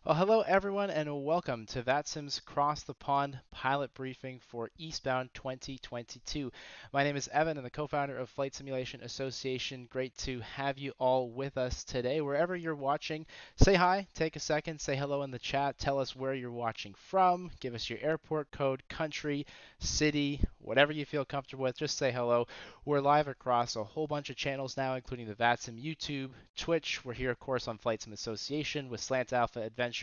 Well, hello everyone, and welcome to VATSIM's Cross the Pond pilot briefing for Eastbound 2022. My name is Evan, and the co-founder of Flight Simulation Association. Great to have you all with us today. Wherever you're watching, say hi, take a second, say hello in the chat, tell us where you're watching from, give us your airport code, country, city, whatever you feel comfortable with, just say hello. We're live across a whole bunch of channels now, including the VATSIM YouTube, Twitch. We're here, of course, on Flight Sim Association with Slant Alpha Adventures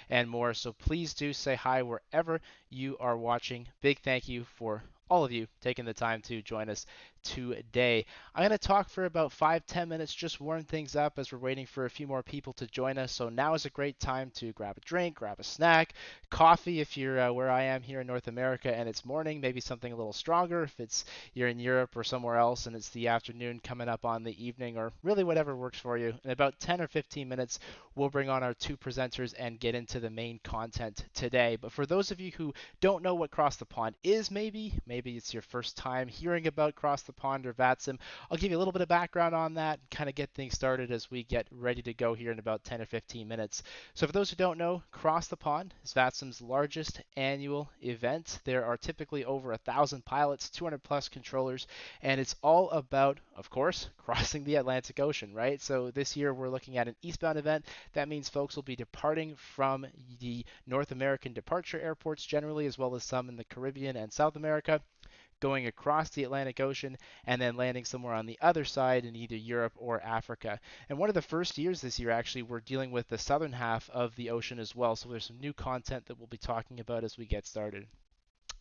and more. So please do say hi wherever you are watching. Big thank you for all of you taking the time to join us today. I'm going to talk for about 5-10 minutes, just warm things up as we're waiting for a few more people to join us. So now is a great time to grab a drink, grab a snack, coffee if you're where I am here in North America and it's morning, maybe something a little stronger if it's you're in Europe or somewhere else and it's the afternoon coming up on the evening, or really whatever works for you. In about 10 or 15 minutes, we'll bring on our two presenters and get into the main content today. But for those of you who don't know what Cross the Pond is, maybe it's your first time hearing about Cross the Pond or VATSIM, I'll give you a little bit of background on that and kind of get things started as we get ready to go here in about 10 or 15 minutes. So for those who don't know, Cross the Pond is VATSIM's largest annual event. There are typically over 1,000 pilots, 200 plus controllers, and it's all about, of course, crossing the Atlantic Ocean, right? So this year we're looking at an eastbound event. That means folks will be departing from the North American departure airports generally, as well as some in the Caribbean and South America, going across the Atlantic Ocean and then landing somewhere on the other side in either Europe or Africa. And one of the first years this year, actually, we're dealing with the southern half of the ocean as well. So there's some new content that we'll be talking about as we get started.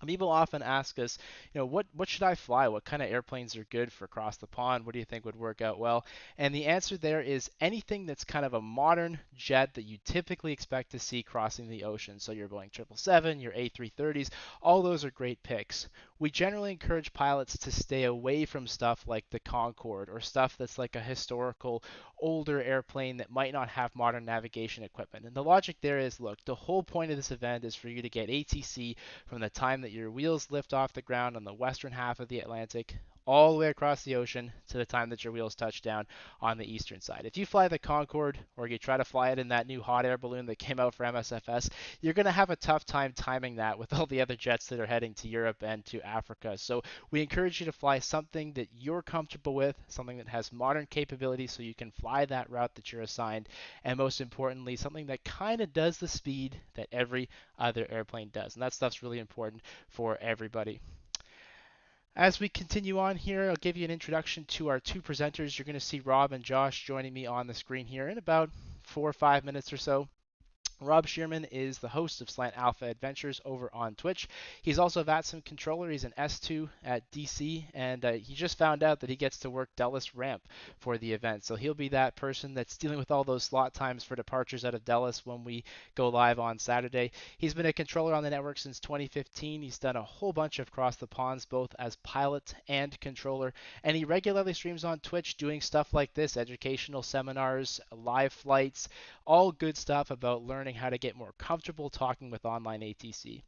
People often ask us, what should I fly? What kind of airplanes are good for across the pond? What do you think would work out well? And the answer there is anything that's kind of a modern jet that you typically expect to see crossing the ocean. So your Boeing 777, your A330s, all those are great picks. We generally encourage pilots to stay away from stuff like the Concorde or stuff that's like a historical older airplane that might not have modern navigation equipment. And the logic there is, look, the whole point of this event is for you to get ATC from the time that your wheels lift off the ground on the western half of the Atlantic all the way across the ocean to the time that your wheels touch down on the eastern side. If you fly the Concorde or you try to fly it in that new hot air balloon that came out for MSFS, you're going to have a tough time timing that with all the other jets that are heading to Europe and to Africa. So we encourage you to fly something that you're comfortable with, something that has modern capabilities so you can fly that route that you're assigned, and most importantly, something that kind of does the speed that every other airplane does. And that stuff's really important for everybody. As we continue on here, I'll give you an introduction to our two presenters. You're going to see Rob and Josh joining me on the screen here in about 4 or 5 minutes or so. Rob Shearman is the host of Slant Alpha Adventures over on Twitch. He's also a VATSIM controller. He's an S2 at DC, and he just found out that he gets to work Dulles Ramp for the event. So he'll be that person that's dealing with all those slot times for departures out of Dulles when we go live on Saturday. He's been a controller on the network since 2015. He's done a whole bunch of Cross the Ponds, both as pilot and controller, and he regularly streams on Twitch doing stuff like this, educational seminars, live flights, all good stuff about learning how to get more comfortable talking with online ATC.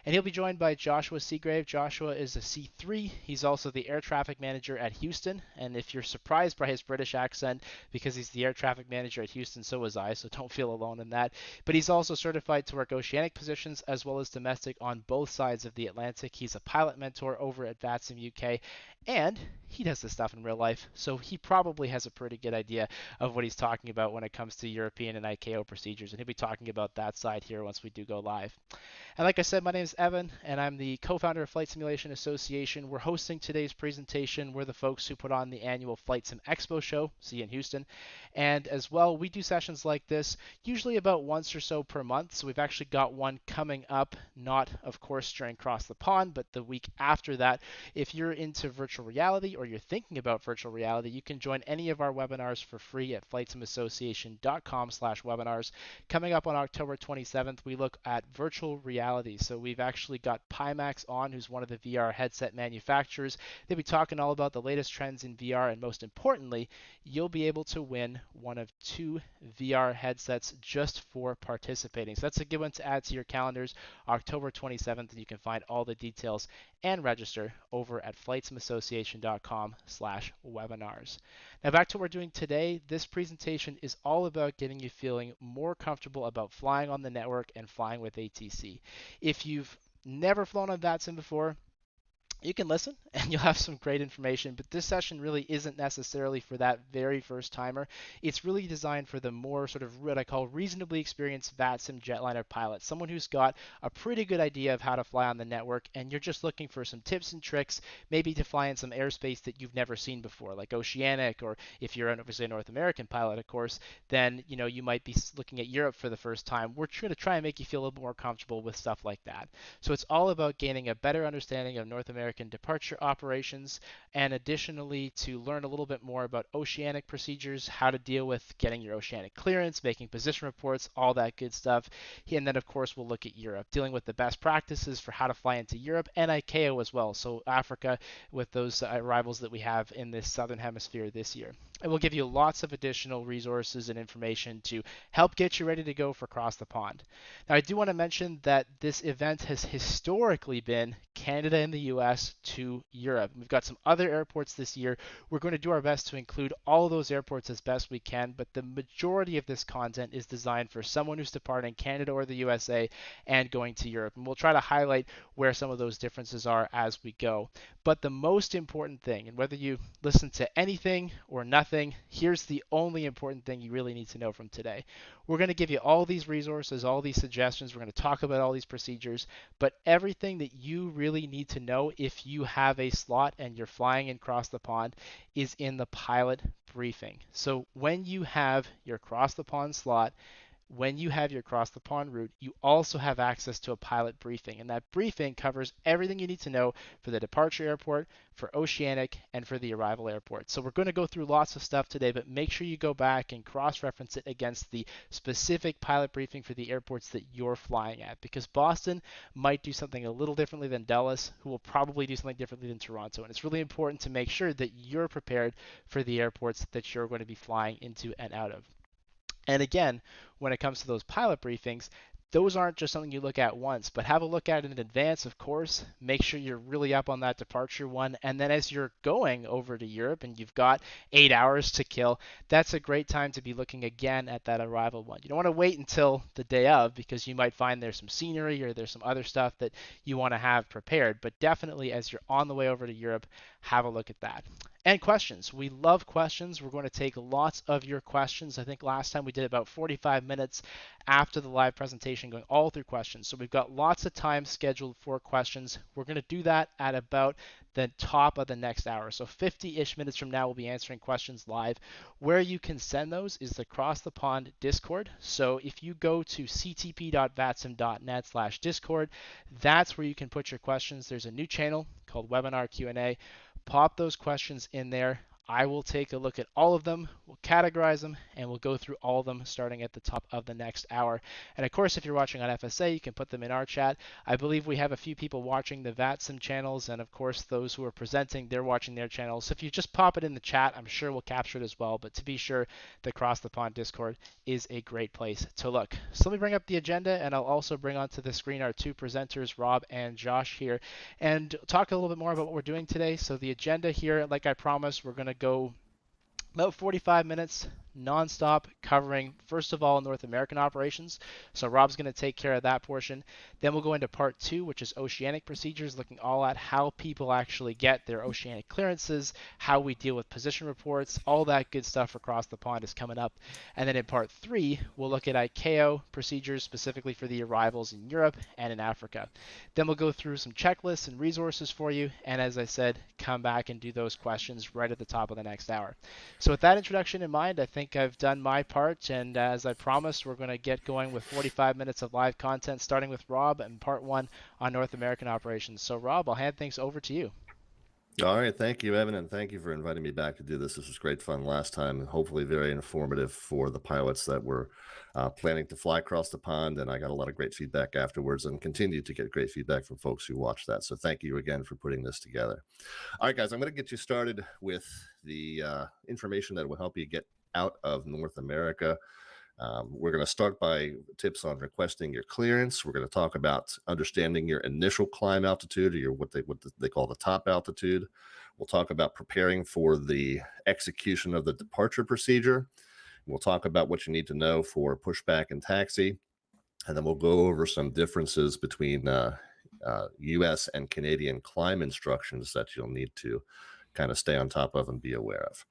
And he'll be joined by Joshua Seagrave. Joshua is a C3. He's also the air traffic manager at Houston. And if you're surprised by his British accent, because he's the air traffic manager at Houston, so was I, so don't feel alone in that. But he's also certified to work oceanic positions as well as domestic on both sides of the Atlantic. He's a pilot mentor over at VATSIM UK, and he does this stuff in real life, so he probably has a pretty good idea of what he's talking about when it comes to European and ICAO procedures, and he'll be talking about that side here once we do go live. And like I said, my name is Evan, and I'm the co-founder of Flight Simulation Association. We're hosting today's presentation. We're the folks who put on the annual Flight Sim Expo show, see you in Houston. And as well, we do sessions like this, usually about once or so per month. So we've actually got one coming up, not, of course, during Cross the Pond, but the week after that. If you're into virtual reality or you're thinking about virtual reality, you can join any of our webinars for free at flightsimassociation.com/webinars. Coming up on October 27th, we look at virtual reality. So we've actually got Pimax on, who's one of the VR headset manufacturers. They'll be talking all about the latest trends in VR, and most importantly, you'll be able to win one of 2 VR headsets just for participating. So that's a good one to add to your calendars, October 27th, and you can find all the details and register over at flightsimassociation.com/webinars. flightsimulation.com/webinars. Now back to what we're doing today. This presentation is all about getting you feeling more comfortable about flying on the network and flying with ATC. If you've never flown on VATSIM before, you can listen and you'll have some great information, but this session really isn't necessarily for that very first timer. It's really designed for the more sort of what I call reasonably experienced VATSIM jetliner pilot, someone who's got a pretty good idea of how to fly on the network, and you're just looking for some tips and tricks, maybe to fly in some airspace that you've never seen before, like oceanic, or if you're obviously a North American pilot, of course, then you might be looking at Europe for the first time. We're going to try and make you feel a little more comfortable with stuff like that. So it's all about gaining a better understanding of North American departure operations, and additionally to learn a little bit more about oceanic procedures, how to deal with getting your oceanic clearance, making position reports, all that good stuff. And then of course we'll look at Europe, dealing with the best practices for how to fly into Europe and ICAO as well, so Africa, with those arrivals that we have in this southern hemisphere this year. And we'll give you lots of additional resources and information to help get you ready to go for Cross the Pond. Now, I do want to mention that this event has historically been Canada and the US to Europe. We've got some other airports this year. We're going to do our best to include all of those airports as best we can, but the majority of this content is designed for someone who's departing Canada or the USA and going to Europe. And we'll try to highlight where some of those differences are as we go. But the most important thing, and whether you listen to anything or nothing, here's the only important thing you really need to know from today. We're going to give you all these resources, all these suggestions. We're going to talk about all these procedures, but everything that you really need to know if you have a slot and you're flying across the pond is in the pilot briefing. So when you have your cross the pond slot, when you have your cross the pond route, you also have access to a pilot briefing, and that briefing covers everything you need to know for the departure airport, for oceanic, and for the arrival airport. So we're going to go through lots of stuff today, but make sure you go back and cross-reference it against the specific pilot briefing for the airports that you're flying at, because Boston might do something a little differently than Dallas, who will probably do something differently than Toronto, and it's really important to make sure that you're prepared for the airports that you're going to be flying into and out of. And again, when it comes to those pilot briefings, those aren't just something you look at once, but have a look at it in advance, of course. Make sure you're really up on that departure one. And then as you're going over to Europe and you've got 8 hours to kill, that's a great time to be looking again at that arrival one. You don't want to wait until the day of, because you might find there's some scenery or there's some other stuff that you want to have prepared. But definitely as you're on the way over to Europe, have a look at that. And questions. We love questions. We're going to take lots of your questions. I think last time we did about 45 minutes after the live presentation going all through questions. So we've got lots of time scheduled for questions. We're going to do that at about the top of the next hour. So 50-ish minutes from now, we'll be answering questions live. Where you can send those is the Cross the Pond Discord. So if you go to ctp.vatsim.net/discord, that's where you can put your questions. There's a new channel called Webinar Q&A. Pop those questions in there. I will take a look at all of them, we'll categorize them, and we'll go through all of them starting at the top of the next hour. And of course, if you're watching on FSA, you can put them in our chat. I believe we have a few people watching the VATSIM channels, and of course, those who are presenting, they're watching their channels. So if you just pop it in the chat, I'm sure we'll capture it as well. But to be sure, the Cross the Pond Discord is a great place to look. So let me bring up the agenda, and I'll also bring onto the screen our two presenters, Rob and Josh here, and talk a little bit more about what we're doing today. So the agenda here, like I promised, we're going to go about 45 minutes nonstop, covering first of all North American operations. So Rob's going to take care of that portion. Then we'll go into part 2, which is oceanic procedures, looking all at how people actually get their oceanic clearances, how we deal with position reports, all that good stuff across the pond is coming up. And then in part 3, we'll look at ICAO procedures specifically for the arrivals in Europe and in Africa. Then we'll go through some checklists and resources for you, and as I said, come back and do those questions right at the top of the next hour. So with that introduction in mind, I think I've done my part, and as I promised, we're going to get going with 45 minutes of live content, starting with Rob and part 1 on North American operations. So Rob, I'll hand things over to you. All right. Thank you, Evan, and thank you for inviting me back to do this. This was great fun last time, and hopefully very informative for the pilots that were planning to fly across the pond, and I got a lot of great feedback afterwards and continue to get great feedback from folks who watched that. So thank you again for putting this together. All right, guys, I'm going to get you started with the information that will help you get out of North America. We're going to start by tips on requesting your clearance. We're going to talk about understanding your initial climb altitude, or what they call the top altitude. We'll talk about preparing for the execution of the departure procedure. We'll talk about what you need to know for pushback and taxi. And then we'll go over some differences between US and Canadian climb instructions that you'll need to kind of stay on top of and be aware of.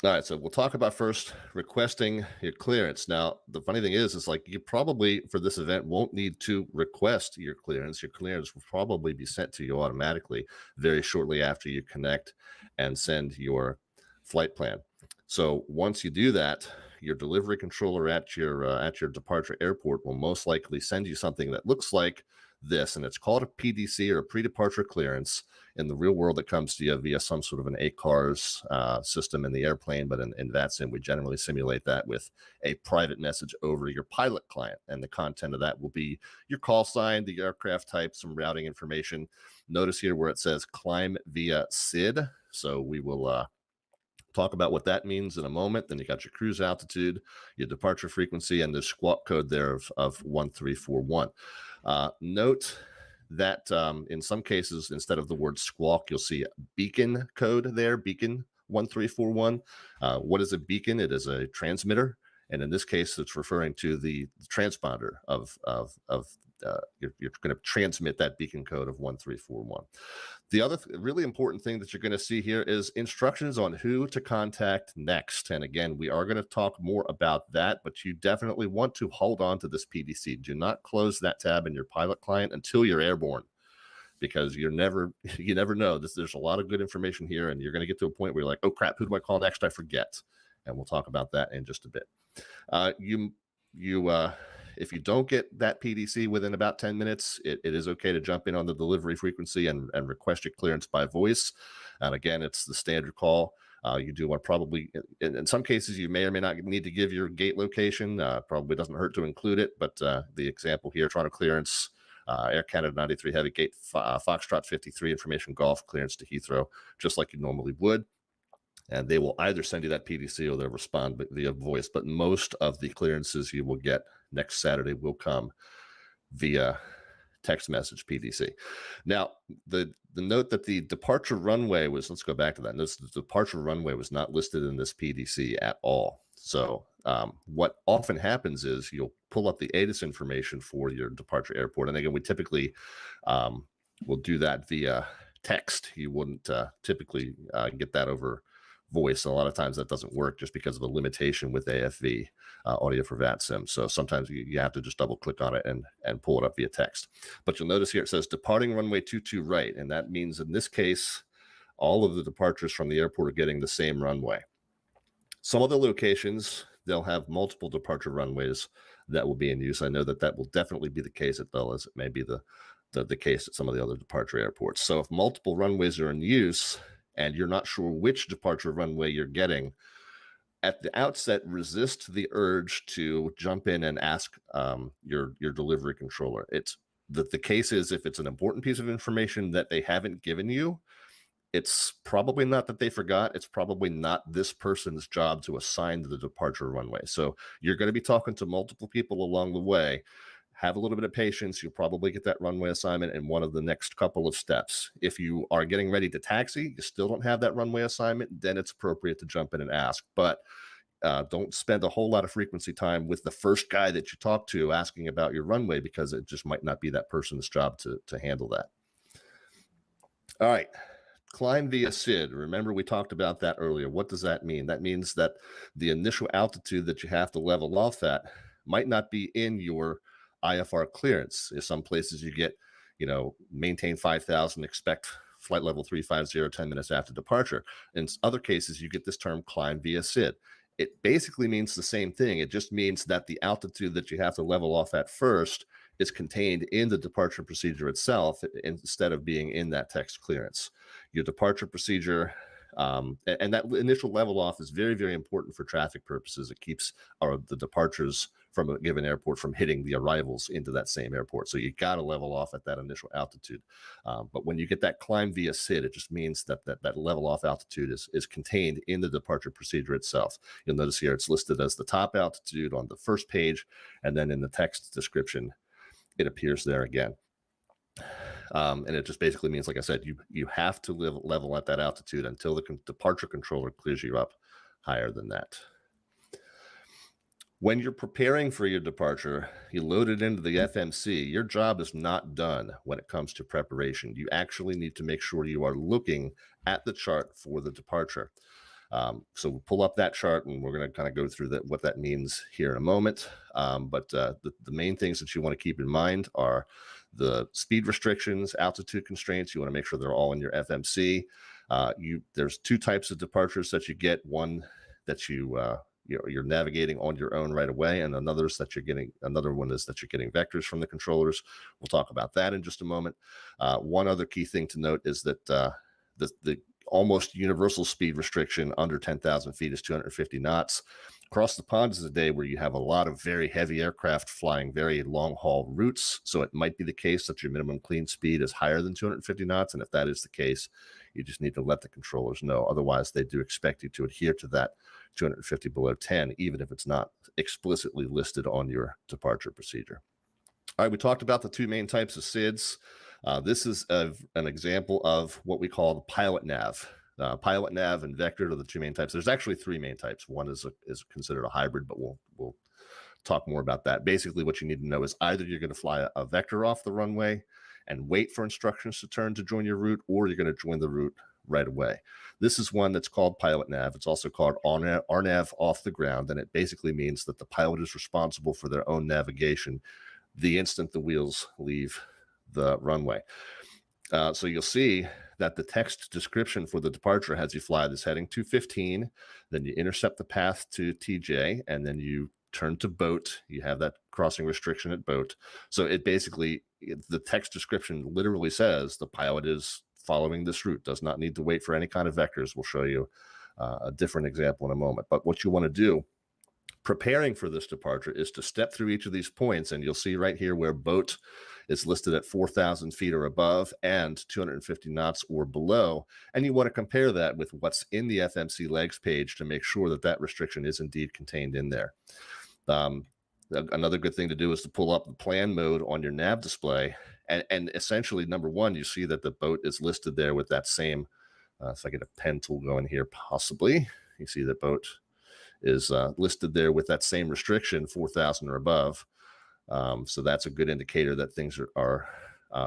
All right, so we'll talk about first requesting your clearance. Now, the funny thing is like you probably for this event won't need to request your clearance. Your clearance will probably be sent to you automatically very shortly after you connect and send your flight plan. So once you do that, your delivery controller at your departure airport will most likely send you something that looks like this, and it's called a PDC or a pre-departure clearance. In the real world, it comes to you via some sort of an ACARS system in the airplane, but in VATSIM, we generally simulate that with a private message over your pilot client, and the content of that will be your call sign, the aircraft type, some routing information. Notice here where it says climb via SID, so we will talk about what that means in a moment. Then you got your cruise altitude, your departure frequency, and the squawk code there of 1341. Note that in some cases, instead of the word squawk, you'll see beacon code there, beacon 1341. What is a beacon? It is a transmitter. And in this case, it's referring to the transponder of you're going to transmit that beacon code of 1341. The other really important thing that you're going to see here is instructions on who to contact next. And again, we are going to talk more about that, but you definitely want to hold on to this PDC. Do not close that tab in your pilot client until you're airborne, because you never know. There's a lot of good information here, and you're going to get to a point where you're like, oh crap, who do I call next? I forget. And we'll talk about that in just a bit. If you don't get that PDC within about 10 minutes, it is okay to jump in on the delivery frequency and request your clearance by voice. And again, it's the standard call. You do want probably, in some cases, you may or may not need to give your gate location. Probably doesn't hurt to include it, but the example here, Toronto clearance, Air Canada 93 Heavy Gate, Foxtrot 53 information golf clearance to Heathrow, just like you normally would. And they will either send you that PDC or they'll respond via voice. But most of the clearances you will get next Saturday will come via text message PDC. Now, the note that the departure runway was, let's go back to that. Notice the departure runway was not listed in this PDC at all. So what often happens is you'll pull up the ATIS information for your departure airport. And again, we typically will do that via text. You wouldn't typically get that over voice. And a lot of times that doesn't work just because of the limitation with AFV, audio for VATSIM. So sometimes you have to just double click on it and pull it up via text. But you'll notice here it says departing runway 22 right. And that means in this case, all of the departures from the airport are getting the same runway. Some other locations, they'll have multiple departure runways that will be in use. I know that will definitely be the case at Dulles. It may be the case at some of the other departure airports. So if multiple runways are in use, and you're not sure which departure runway you're getting, at the outset, resist the urge to jump in and ask your delivery controller. It's the case is if it's an important piece of information that they haven't given you, it's probably not that they forgot. It's probably not this person's job to assign the departure runway. So you're going to be talking to multiple people along the way. Have a little bit of patience. You'll probably get that runway assignment in one of the next couple of steps. If you are getting ready to taxi, you still don't have that runway assignment, then it's appropriate to jump in and ask. But don't spend a whole lot of frequency time with the first guy that you talk to asking about your runway, because it just might not be that person's job to handle that. All right. Climb via SID. Remember, we talked about that earlier. What does that mean? That means that the initial altitude that you have to level off at might not be in your IFR clearance. In some places you get, maintain 5,000, expect flight level 350 10 minutes after departure. In other cases, you get this term climb via SID. It basically means the same thing. It just means that the altitude that you have to level off at first is contained in the departure procedure itself instead of being in that text clearance. Your departure procedure, and that initial level off is very, very important for traffic purposes. It keeps the departures from a given airport from hitting the arrivals into that same airport. So you got to level off at that initial altitude. But when you get that climb via SID, it just means that level off altitude is contained in the departure procedure itself. You'll notice here it's listed as the top altitude on the first page, and then in the text description, it appears there again. And it just basically means, like I said, you have to level at that altitude until the departure controller clears you up higher than that. When you're preparing for your departure, you load it into the FMC. Your job is not done when it comes to preparation. You actually need to make sure you are looking at the chart for the departure. So we'll pull up that chart, and we're going to kind of go through what that means here in a moment. But the main things that you want to keep in mind are the speed restrictions, altitude constraints. You want to make sure they're all in your FMC. There's two types of departures that you get. One that you're navigating on your own right away, and another one is that you're getting vectors from the controllers. We'll talk about that in just a moment. One other key thing to note is that the almost universal speed restriction under 10,000 feet is 250 knots. Cross the pond is a day where you have a lot of very heavy aircraft flying very long haul routes. So it might be the case that your minimum clean speed is higher than 250 knots. And if that is the case, you just need to let the controllers know. Otherwise, they do expect you to adhere to that 250 below 10, even if it's not explicitly listed on your departure procedure. All right, we talked about the two main types of SIDS. This is an example of what we call the pilot nav. Pilot nav and vector are the two main types. There's actually three main types. One is considered a hybrid, but we'll talk more about that. Basically, what you need to know is either you're going to fly a vector off the runway and wait for instructions to turn to join your route, or you're going to join the route right away. This is one that's called pilot nav. It's also called RNAV off the ground, and it basically means that the pilot is responsible for their own navigation the instant the wheels leave the runway. So you'll see that the text description for the departure has you fly this heading 215, then you intercept the path to TJ, and then you turn to boat. You have that crossing restriction at boat. So it basically, the text description literally says the pilot is following this route, does not need to wait for any kind of vectors. We'll show you a different example in a moment. But what you want to do preparing for this departure is to step through each of these points, and you'll see right here where boat is listed at 4,000 feet or above and 250 knots or below. And you want to compare that with what's in the FMC legs page to make sure that that restriction is indeed contained in there. Another good thing to do is to pull up the plan mode on your nav display. And essentially, number one, you see that the boat is listed there with that same, if I get a pen tool going here, possibly, you see that boat is listed there with that same restriction, 4,000 or above. So that's a good indicator that things are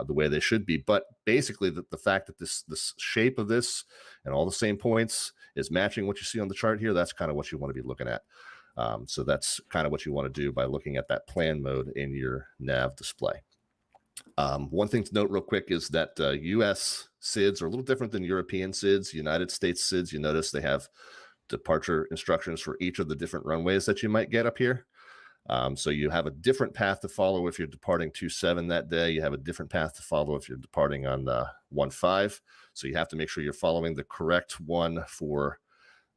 the way they should be. But basically, the fact that this shape of this and all the same points is matching what you see on the chart here, that's kind of what you want to be looking at. So that's kind of what you want to do by looking at that plan mode in your nav display. One thing to note real quick is that US SIDS are a little different than European SIDS. United States SIDS, you notice they have departure instructions for each of the different runways that you might get up here. So you have a different path to follow if you're departing 27 that day. You have a different path to follow if you're departing on 15. So you have to make sure you're following the correct one for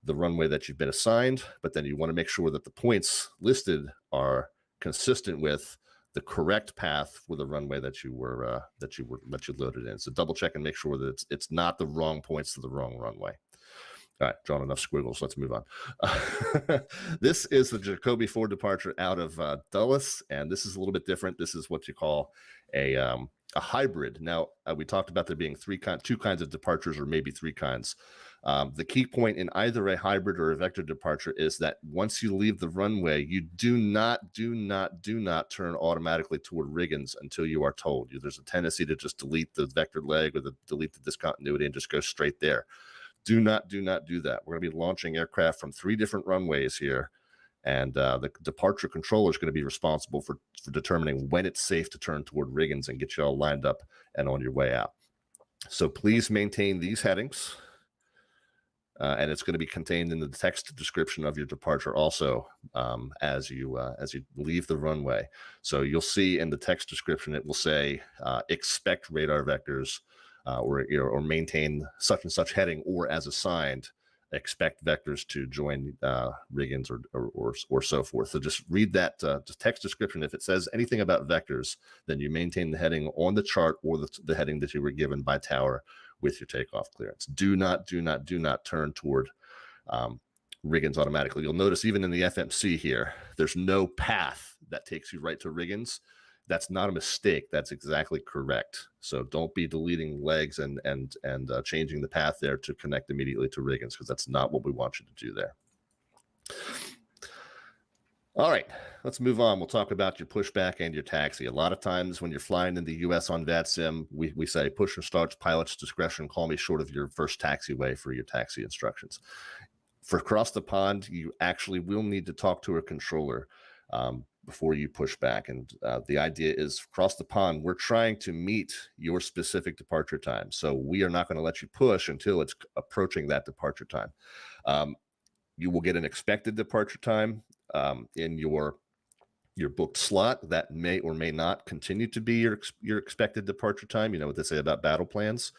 the runway that you've been assigned, but then you want to make sure that the points listed are consistent with the correct path for the runway that you loaded in. So double check and make sure that it's not the wrong points to the wrong runway. All right, drawn enough squiggles. Let's move on. This is the Jacoby 4 departure out of Dulles, and this is a little bit different. This is what you call a hybrid. Now, we talked about there being two kinds of departures, or maybe three kinds. The key point in either a hybrid or a vector departure is that once you leave the runway, you do not turn automatically toward Riggins until you are told. There's a tendency to just delete the vector leg or delete the discontinuity and just go straight there. Do not do that. We're going to be launching aircraft from 3 different runways here, and the departure controller is going to be responsible for determining when it's safe to turn toward Riggins and get you all lined up and on your way out. So please maintain these headings, and it's going to be contained in the text description of your departure also as you leave the runway. So you'll see in the text description it will say expect radar vectors. Or maintain such and such heading, or as assigned, expect vectors to join Riggins or so forth. So just read that text description. If it says anything about vectors, then you maintain the heading on the chart or the heading that you were given by tower with your takeoff clearance. Do not turn toward Riggins automatically. You'll notice even in the FMC here, there's no path that takes you right to Riggins. That's not a mistake. That's exactly correct. So don't be deleting legs and changing the path there to connect immediately to riggings, because that's not what we want you to do there. All right, let's move on. We'll talk about your pushback and your taxi. A lot of times when you're flying in the U.S. on VATSIM, we say push or starts, pilot's discretion, call me short of your first taxiway for your taxi instructions. For Cross the Pond, you actually will need to talk to a controller before you push back. And the idea is, Cross the Pond, we're trying to meet your specific departure time. So we are not going to let you push until it's approaching that departure time. You will get an expected departure time in your booked slot. That may or may not continue to be your expected departure time. You know what they say about battle plans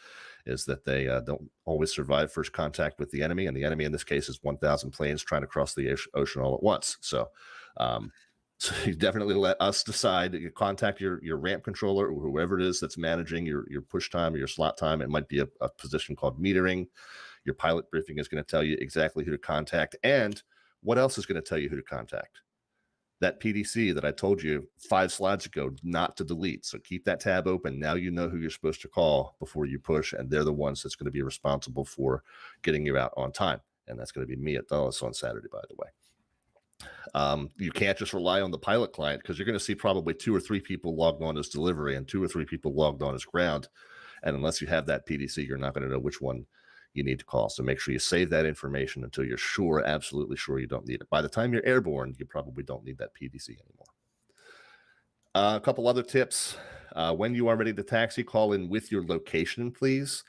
is that they don't always survive first contact with the enemy, and the enemy in this case is 1,000 planes trying to cross the ocean all at once. So so you definitely let us decide. You contact your ramp controller or whoever it is that's managing your push time or your slot time. It might be a position called metering. Your pilot briefing is going to tell you exactly who to contact, and what else is going to tell you who to contact. That PDC that I told you 5 slides ago not to delete. So keep that tab open. Now you know who you're supposed to call before you push, and they're the ones that's going to be responsible for getting you out on time. And that's going to be me at Dulles on Saturday, by the way. You can't just rely on the pilot client, because you're going to see probably 2 or 3 people logged on as delivery and 2 or 3 people logged on as ground. And unless you have that PDC, you're not going to know which one you need to call. So make sure you save that information until you're sure, absolutely sure you don't need it. By the time you're airborne, you probably don't need that PDC anymore. A couple other tips. When you are ready to taxi, call in with your location, please.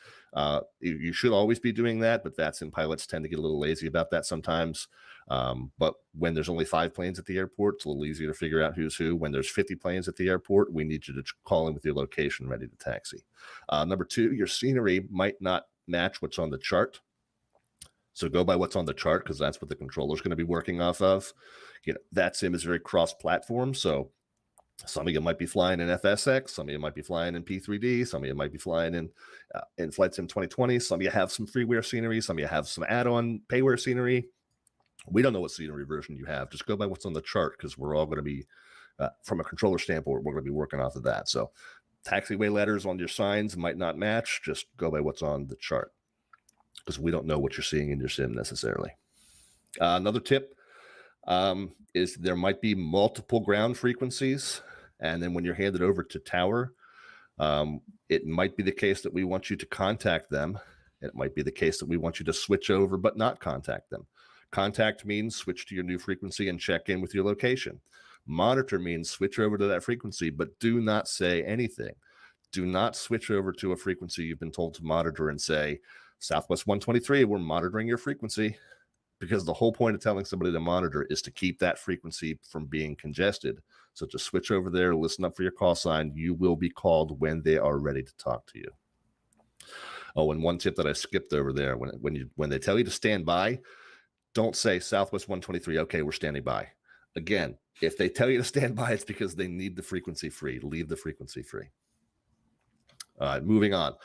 You should always be doing that, but VATSIM pilots tend to get a little lazy about that sometimes. But when there's only 5 planes at the airport, it's a little easier to figure out who's who. When there's 50 planes at the airport, we need you to call in with your location ready to taxi. Number 2, your scenery might not match what's on the chart. So go by what's on the chart, because that's what the controller is going to be working off of. You know, VATSIM is very cross-platform, so some of you might be flying in FSX, some of you might be flying in P3D, some of you might be flying in FlightSim 2020, some of you have some freeware scenery, some of you have some add-on payware scenery. We don't know what scenery version you have. Just go by what's on the chart, because we're all going to be, from a controller standpoint, we're going to be working off of that. So taxiway letters on your signs might not match. Just go by what's on the chart, because we don't know what you're seeing in your sim necessarily. Another tip is there might be multiple ground frequencies, and then when you're handed over to tower, it might be the case that we want you to contact them. It might be the case that we want you to switch over but not contact them. Contact means switch to your new frequency and check in with your location. Monitor means switch over to that frequency, but do not say anything. Do not switch over to a frequency you've been told to monitor and say, Southwest 123, we're monitoring your frequency, because the whole point of telling somebody to monitor is to keep that frequency from being congested. So just switch over there, listen up for your call sign. You will be called when they are ready to talk to you. Oh, and one tip that I skipped over there, when they tell you to stand by, don't say Southwest 123, okay, we're standing by. Again, if they tell you to stand by, it's because they need the frequency free. Leave the frequency free. Moving on.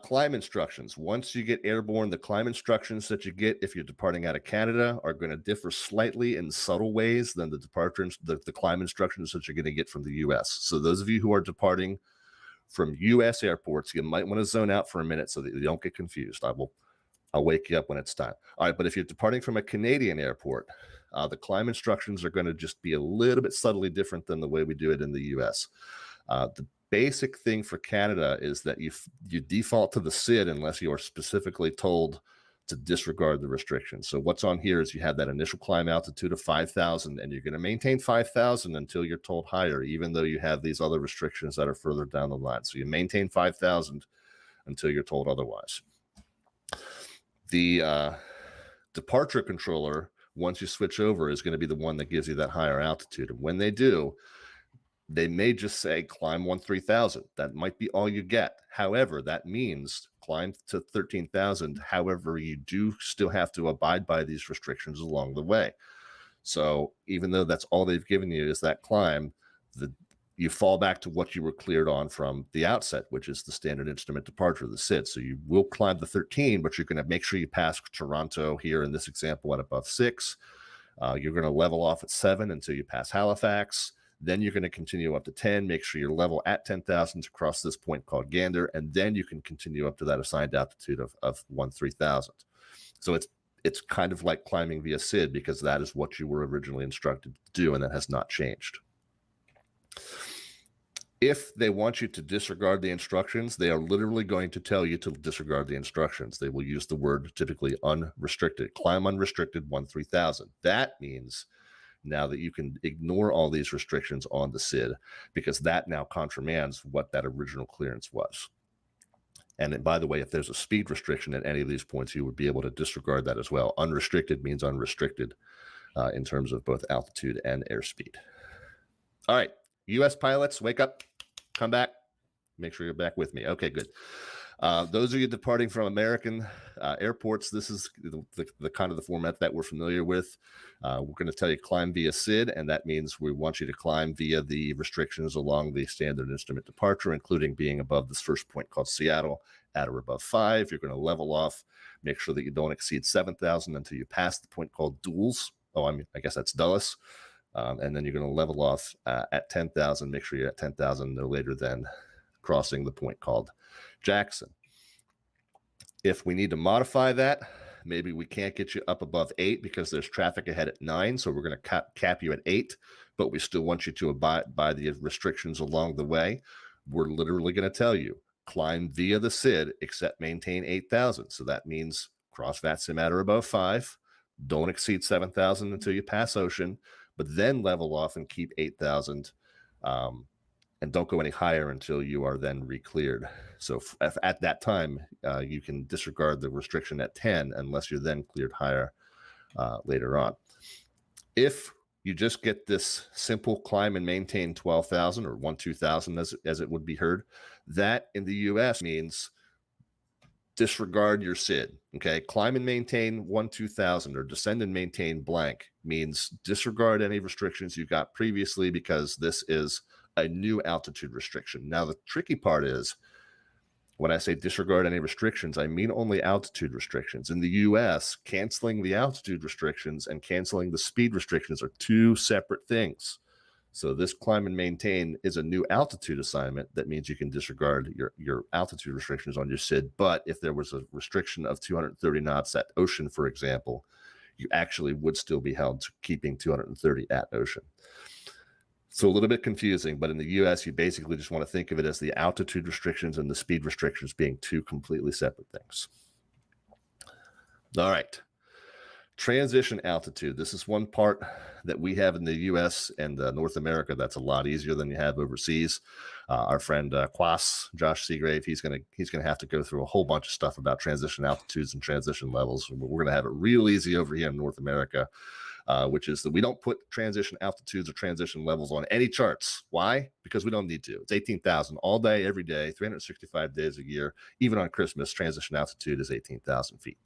Climb instructions. Once you get airborne, the climb instructions that you get if you're departing out of Canada are going to differ slightly in subtle ways than the climb instructions that you're going to get from the U.S. So those of you who are departing from U.S. airports, you might want to zone out for a minute so that you don't get confused. I'll wake you up when it's time. All right, but if you're departing from a Canadian airport, the climb instructions are going to just be a little bit subtly different than the way we do it in the U.S. The basic thing for Canada is that you default to the SID unless you are specifically told to disregard the restrictions. So what's on here is you have that initial climb altitude of 5,000, and you're going to maintain 5,000 until you're told higher, even though you have these other restrictions that are further down the line. So you maintain 5,000 until you're told otherwise. The departure controller, once you switch over, is going to be the one that gives you that higher altitude. And when they do, they may just say climb 13,000. That might be all you get. However, that means climb to 13,000. However, you do still have to abide by these restrictions along the way. So even though that's all they've given you is that climb, you fall back to what you were cleared on from the outset, which is the standard instrument departure, the SID. So you will climb the 13, but you're going to make sure you pass Toronto here in this example at above 6. You're going to level off at 7 until you pass Halifax. Then you're going to continue up to 10, make sure you're level at 10,000 to cross this point called Gander, and then you can continue up to that assigned altitude of 13,000. So it's kind of like climbing via SID, because that is what you were originally instructed to do, and that has not changed. If they want you to disregard the instructions, they are literally going to tell you to disregard the instructions. They will use the word typically unrestricted. Climb unrestricted 13,000. That means now that you can ignore all these restrictions on the SID, because that now contramands what that original clearance was. And by the way, if there's a speed restriction at any of these points, you would be able to disregard that as well. Unrestricted means unrestricted in terms of both altitude and airspeed. All right, U.S. pilots, wake up, come back. Make sure you're back with me. Okay, good. Those of you departing from American airports, this is the kind of the format that we're familiar with. We're going to tell you climb via SID, and that means we want you to climb via the restrictions along the standard instrument departure, including being above this first point called Seattle at or above 5. You're going to level off, make sure that you don't exceed 7,000 until you pass the point called Dulles. I guess that's Dulles. And then you're going to level off at 10,000. Make sure you're at 10,000 no later than crossing the point called Jackson. If we need to modify that, maybe we can't get you up above 8 because there's traffic ahead at 9. So we're going to cap you at 8, but we still want you to abide by the restrictions along the way. We're literally going to tell you climb via the SID, except maintain 8,000. So that means cross VATSIM at or above 5. Don't exceed 7,000 until you pass ocean, but then level off and keep 8,000. And don't go any higher until you are then re-cleared. So at that time, you can disregard the restriction at 10 unless you're then cleared higher later on. If you just get this simple climb and maintain 12,000 or 12,000 as it would be heard, that in the US means disregard your SID. Okay, climb and maintain 12,000 or descend and maintain blank means disregard any restrictions you got previously, because this is a new altitude restriction. Now, the tricky part is when I say disregard any restrictions, I mean only altitude restrictions. In the US, canceling the altitude restrictions and canceling the speed restrictions are two separate things. So this climb and maintain is a new altitude assignment. That means you can disregard your altitude restrictions on your SID. But if there was a restriction of 230 knots at ocean, for example, you actually would still be held to keeping 230 at ocean. So a little bit confusing, but in the US, you basically just want to think of it as the altitude restrictions and the speed restrictions being two completely separate things. All right. Transition altitude. This is one part that we have in the US and North America that's a lot easier than you have overseas. Our friend Josh Seagrave, he's gonna have to go through a whole bunch of stuff about transition altitudes and transition levels. We're gonna have it real easy over here in North America. Which is that we don't put transition altitudes or transition levels on any charts. Why? Because we don't need to. It's 18,000 all day, every day, 365 days a year. Even on Christmas, transition altitude is 18,000 feet.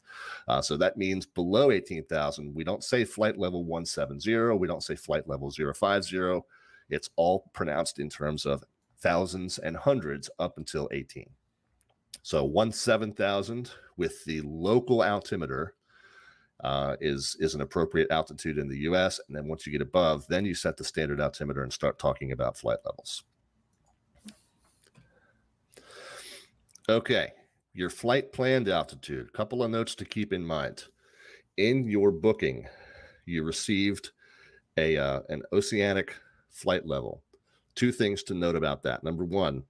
So that means below 18,000, we don't say flight level 170. We don't say flight level 050. It's all pronounced in terms of thousands and hundreds up until 18. So 17,000 with the local altimeter is an appropriate altitude in the US. And then once you get above, then you set the standard altimeter and start talking about flight levels. Okay, your flight planned altitude. Couple of notes to keep in mind. In your booking, you received an oceanic flight level. Two things to note about that. Number one,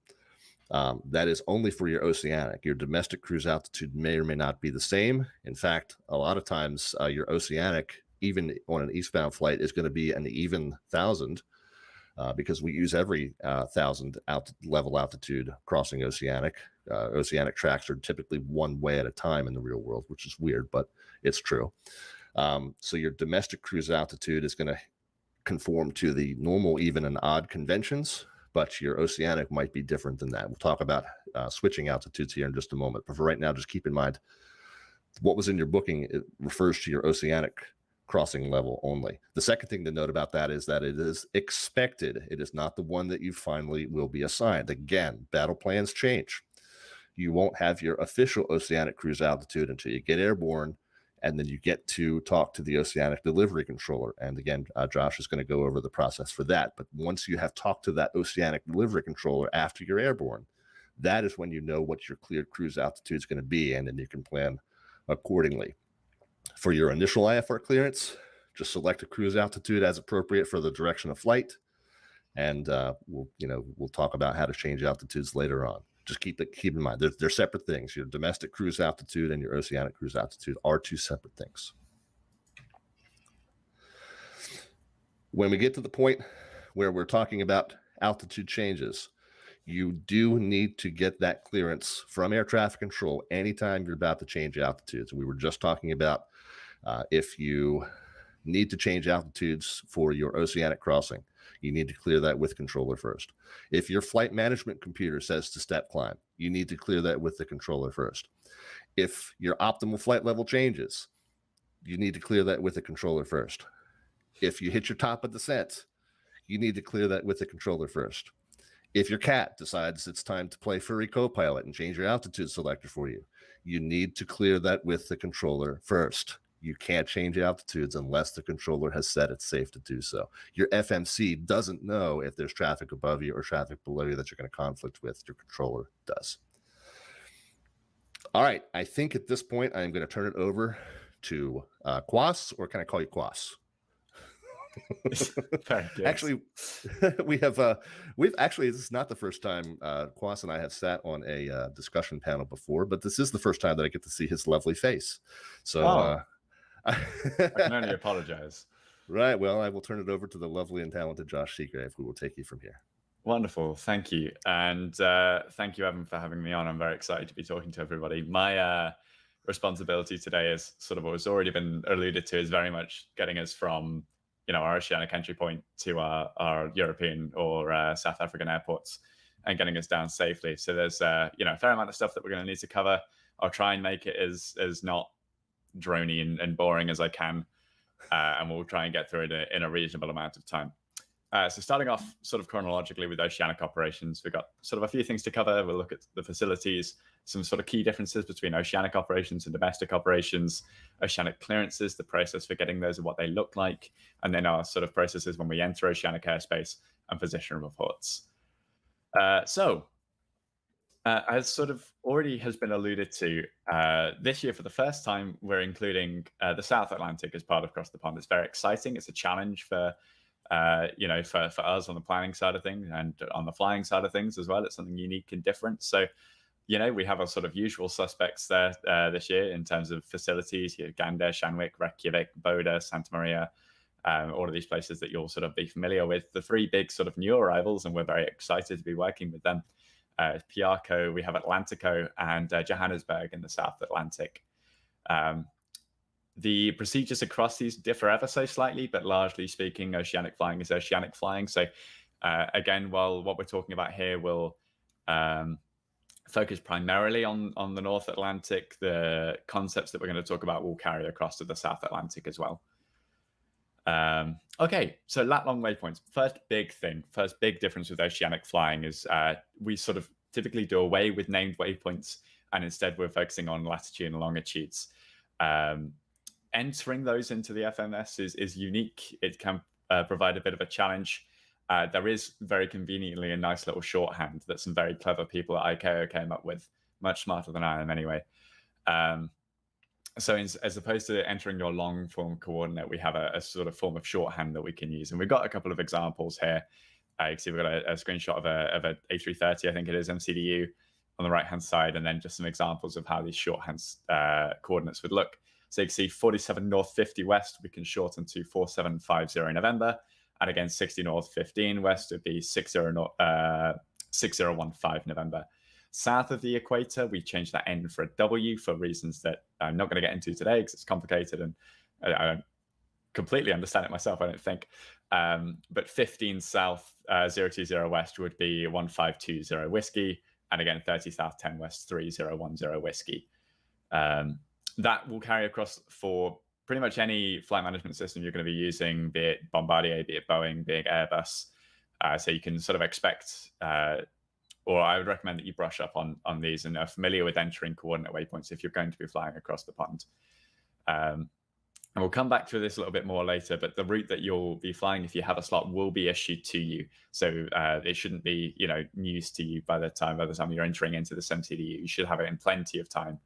that is only for your oceanic. Your domestic cruise altitude may or may not be the same. In fact, a lot of times your oceanic, even on an eastbound flight, is going to be an even 1,000 because we use every 1,000 level altitude crossing oceanic. Oceanic tracks are typically one way at a time in the real world, which is weird, but it's true. So your domestic cruise altitude is going to conform to the normal, even, and odd conventions, but your oceanic might be different than that. We'll talk about switching altitudes here in just a moment. But for right now, just keep in mind what was in your booking. It refers to your oceanic crossing level only. The second thing to note about that is that it is expected. It is not the one that you finally will be assigned. Again, battle plans change. You won't have your official oceanic cruise altitude until you get airborne and then you get to talk to the oceanic delivery controller. And again, Josh is going to go over the process for that. But once you have talked to that oceanic delivery controller after you're airborne, that is when you know what your cleared cruise altitude is going to be, and then you can plan accordingly. For your initial IFR clearance, just select a cruise altitude as appropriate for the direction of flight, and we'll talk about how to change altitudes later on. Just keep in mind, they're separate things. Your domestic cruise altitude and your oceanic cruise altitude are two separate things. When we get to the point where we're talking about altitude changes, you do need to get that clearance from air traffic control anytime you're about to change altitudes. We were just talking about if you need to change altitudes for your oceanic crossing, you need to clear that with controller first. If your flight management computer says to step climb, you need to clear that with the controller first. If your optimal flight level changes, you need to clear that with the controller first. If you hit your top of descent, you need to clear that with the controller first. If your cat decides it's time to play furry co-pilot and change your altitude selector for you, you need to clear that with the controller first. You can't change altitudes unless the controller has said it's safe to do so. Your FMC doesn't know if there's traffic above you or traffic below you that you're going to conflict with. Your controller does. All right. I think at this point, I'm going to turn it over to Quas, or can I call you Quas? Actually, this is not the first time Quas and I have sat on a discussion panel before, but this is the first time that I get to see his lovely face. So I can only apologize. Right. Well, I will turn it over to the lovely and talented Josh Seagrave, who will take you from here. Wonderful. Thank you. And thank you, Evan, for having me on. I'm very excited to be talking to everybody. My responsibility today, is sort of what has already been alluded to, is very much getting us from our oceanic entry point to our European or South African airports and getting us down safely. So there's a fair amount of stuff that we're going to need to cover. I'll try and make it as not droney and boring as I can, and we'll try and get through it in a reasonable amount of time. So starting off sort of chronologically with oceanic operations, we've got sort of a few things to cover. We'll look at the facilities, some sort of key differences between oceanic operations and domestic operations, oceanic clearances, the process for getting those and what they look like, and then our sort of processes when we enter oceanic airspace, and position reports. As sort of already has been alluded to, this year for the first time, we're including the South Atlantic as part of Cross the Pond. It's very exciting. It's a challenge for us on the planning side of things and on the flying side of things as well. It's something unique and different. So, we have our sort of usual suspects there this year in terms of facilities. Gander, Shanwick, Reykjavik, Boda, Santa Maria, all of these places that you'll sort of be familiar with. The three big sort of new arrivals, and we're very excited to be working with them. Piarco, we have Atlantico, and Johannesburg in the South Atlantic. The procedures across these differ ever so slightly, but largely speaking, oceanic flying is oceanic flying. So again, while what we're talking about here will focus primarily on the North Atlantic, the concepts that we're going to talk about will carry across to the South Atlantic as well. Okay, so lat long waypoints. First big difference with oceanic flying is we sort of typically do away with named waypoints, and instead we're focusing on latitude and longitudes. Entering those into the FMS is unique. It can provide a bit of a challenge. There is very conveniently a nice little shorthand that some very clever people at ICAO came up with, much smarter than I am anyway. So as opposed to entering your long form coordinate, we have a sort of form of shorthand that we can use. And we've got a couple of examples here. You can see we've got a screenshot of a A330, I think it is, MCDU on the right-hand side, and then just some examples of how these shorthand coordinates would look. So you can see 47 north 50 west, we can shorten to 4750 November. And again, 60 north 15 west would be 6015 November. South of the equator, we changed that N for a W for reasons that I'm not going to get into today because it's complicated and I don't completely understand it myself, I don't think. But 15 south 020 west would be 1520 whiskey. And again, 30 south 10 west 3010 whiskey. That will carry across for pretty much any flight management system you're going to be using, be it Bombardier, be it Boeing, be it Airbus. So you can sort of expect, or I would recommend that you brush up on these and are familiar with entering coordinate waypoints if you're going to be flying across the pond. And we'll come back to this a little bit more later, but the route that you'll be flying, if you have a slot, will be issued to you. So it shouldn't be, news to you by the time you're entering into the SimCDU. You should have it in plenty of time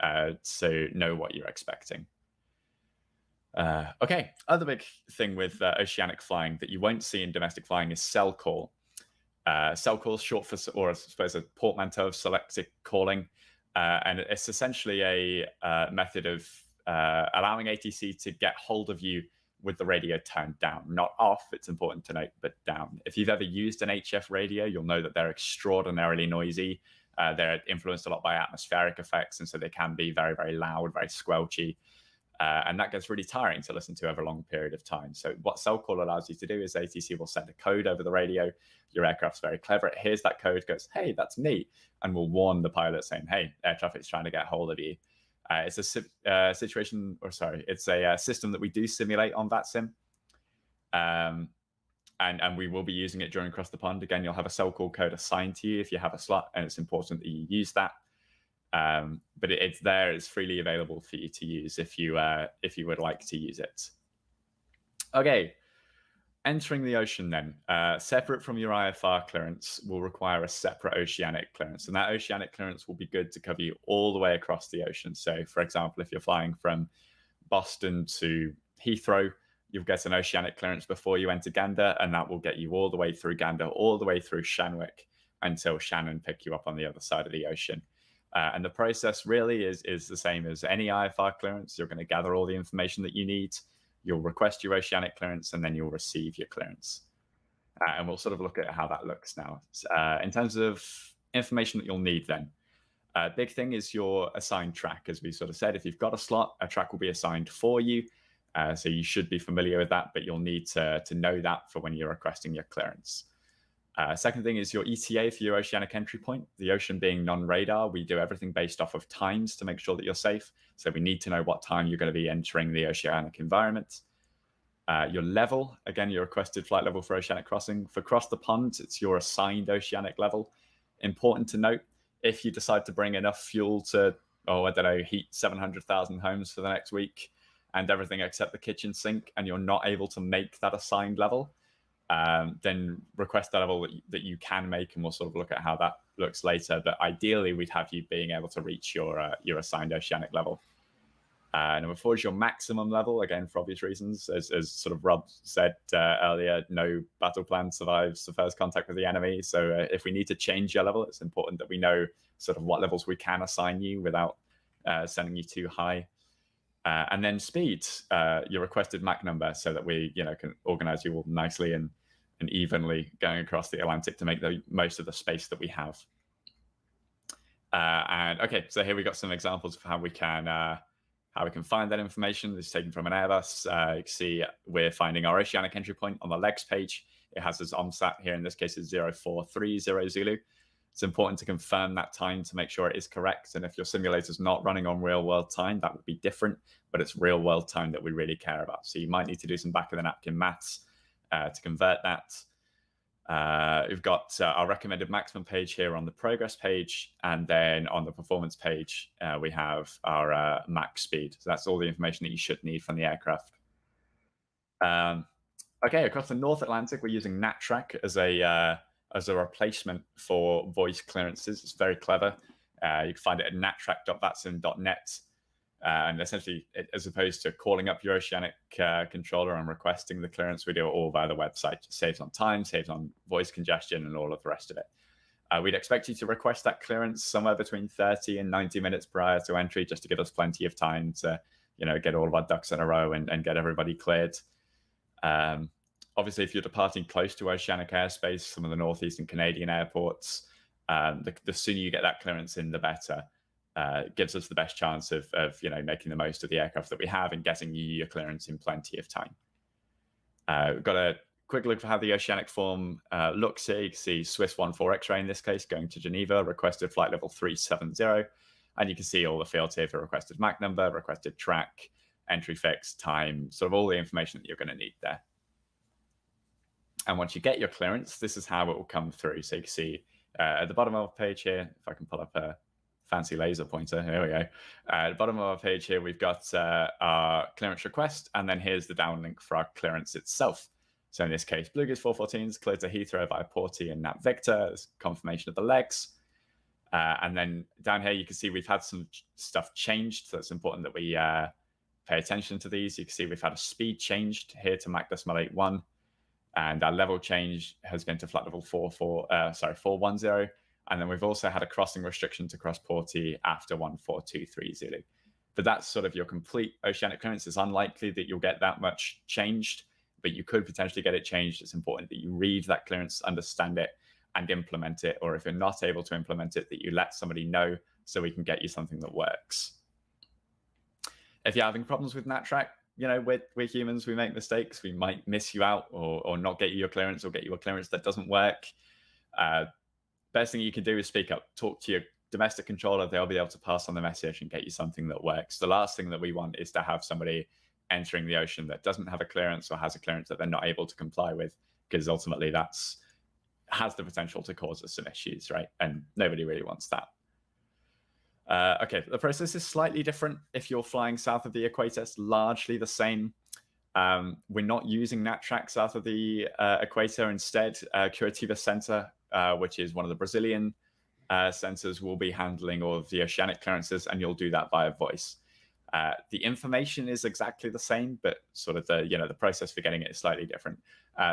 to know what you're expecting. Okay, other big thing with oceanic flying that you won't see in domestic flying is cell call. Cell call is short for, or I suppose, a portmanteau of selective calling. And it's essentially a method of allowing ATC to get hold of you with the radio turned down, not off, it's important to note, but down. If you've ever used an HF radio, you'll know that they're extraordinarily noisy. They're influenced a lot by atmospheric effects, and so they can be very, very loud, very squelchy. And that gets really tiring to listen to over a long period of time. So what cell call allows you to do is ATC will send a code over the radio. Your aircraft's very clever. It hears that code, goes, hey, that's me, and will warn the pilot saying, hey, air traffic's trying to get hold of you. It's a it's a system that we do simulate on VATSIM. And we will be using it during Cross the Pond. Again, you'll have a cell call code assigned to you if you have a slot, and it's important that you use that. But it's there, it's freely available for you to use if you would like to use it. Okay, entering the ocean then, separate from your IFR clearance, will require a separate oceanic clearance. And that oceanic clearance will be good to cover you all the way across the ocean. So for example, if you're flying from Boston to Heathrow, you'll get an oceanic clearance before you enter Gander, and that will get you all the way through Gander, all the way through Shanwick, until Shannon pick you up on the other side of the ocean. And the process really is the same as any IFR clearance. You're going to gather all the information that you need. You'll request your oceanic clearance, and then you'll receive your clearance. And we'll sort of look at how that looks now. In terms of information that you'll need then, big thing is your assigned track. As we sort of said, if you've got a slot, a track will be assigned for you. So you should be familiar with that, but you'll need to know that for when you're requesting your clearance. Second thing is your ETA for your oceanic entry point. The ocean being non-radar, we do everything based off of times to make sure that you're safe. So we need to know what time you're going to be entering the oceanic environment. Your level, again, your requested flight level for oceanic crossing. For Cross the Pond, it's your assigned oceanic level. Important to note, if you decide to bring enough fuel to, heat 700,000 homes for the next week and everything except the kitchen sink, and you're not able to make that assigned level, then request the level that you can make, and we'll sort of look at how that looks later. But ideally, we'd have you being able to reach your assigned oceanic level. Number 4 is your maximum level, again, for obvious reasons. As sort of Rob said earlier, no battle plan survives the first contact with the enemy. So if we need to change your level, it's important that we know sort of what levels we can assign you without sending you too high. And then speed, your requested Mach number, so that we can organize you all nicely and evenly going across the Atlantic to make the most of the space that we have. And okay, so here we got some examples of how we can find that information. This is taken from an Airbus. You can see we're finding our oceanic entry point on the legs page. It has its OMSAT here, in this case is 0430 Zulu. It's important to confirm that time to make sure it is correct. And if your simulator's not running on real world time, that would be different, but it's real world time that we really care about. So you might need to do some back of the napkin maths to convert that. We've got our recommended maximum page here on the progress page, and then on the performance page, we have our max speed. So that's all the information that you should need from the aircraft. Okay, across the North Atlantic, we're using NatTrack as a replacement for voice clearances. It's very clever. You can find it at nattrack.vatsim.net. And essentially, as opposed to calling up your oceanic controller and requesting the clearance, we do it all via the website. It saves on time, saves on voice congestion, and all of the rest of it. We'd expect you to request that clearance somewhere between 30 and 90 minutes prior to entry, just to give us plenty of time to, get all of our ducks in a row and get everybody cleared. Obviously, if you're departing close to oceanic airspace, some of the northeastern Canadian airports, the sooner you get that clearance in, the better. It gives us the best chance of making the most of the aircraft that we have and getting you your clearance in plenty of time. We've got a quick look for how the oceanic form looks here. You can see Swiss 14 X-ray in this case, going to Geneva, requested flight level 370. And you can see all the fields here for requested Mach number, requested track, entry fix, time, sort of all the information that you're going to need there. And once you get your clearance, this is how it will come through. So you can see at the bottom of the page here, if I can pull up a fancy laser pointer. Here we go. At the bottom of our page here, we've got our clearance request, and then here's the downlink for our clearance itself. So in this case, Blue Goose 414 is cleared to Heathrow by Porty and Nat Victor. There's confirmation of the legs. And then down here, you can see we've had some stuff changed. So it's important that we pay attention to these. You can see we've had a speed changed here to Mach 81. And our level change has been to flight level 410. And then we've also had a crossing restriction to cross Porty after 1423 Zulu. But that's sort of your complete oceanic clearance. It's unlikely that you'll get that much changed, but you could potentially get it changed. It's important that you read that clearance, understand it, and implement it. Or if you're not able to implement it, that you let somebody know so we can get you something that works. If you're having problems with NatTrack, we're humans, we make mistakes. We might miss you out or not get you your clearance or get you a clearance that doesn't work. Best thing you can do is speak up, talk to your domestic controller. They'll be able to pass on the message and get you something that works. The last thing that we want is to have somebody entering the ocean that doesn't have a clearance or has a clearance that they're not able to comply with, because ultimately has the potential to cause us some issues, right? And nobody really wants that. Okay, the process is slightly different if you're flying south of the equator. It's largely the same. We're not using NatTrack south of the equator. Instead, Curitiba Center, which is one of the Brazilian centers, will be handling all of the oceanic clearances, and you'll do that via voice. The information is exactly the same, but sort of the process for getting it is slightly different.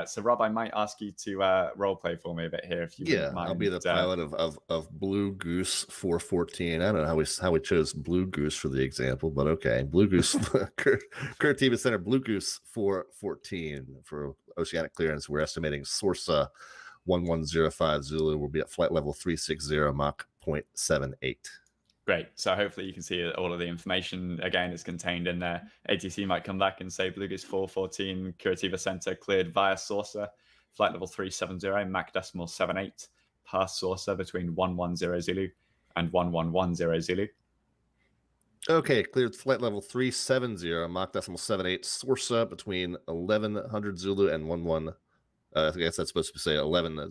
So Rob, I might ask you to role play for me a bit here, if you wouldn't mind. I'll be the pilot of Blue Goose 414. I don't know how we chose Blue Goose for the example, but okay, Blue Goose Curitiba Center, Blue Goose 414 for oceanic clearance. We're estimating Sorsa 1105 Zulu will be at flight level 360 Mach 0.78. Great. So hopefully you can see all of the information again is contained in there. ATC might come back and say Blue Goose 414 Curitiba Center cleared via Sorsa, flight level 370, Mach 0.78, past Sorsa between 110 Zulu and 1110 Zulu. Okay, cleared flight level 370, Mach 0.78, Sorsa between 1100 Zulu and 11. I guess that's supposed to say 1100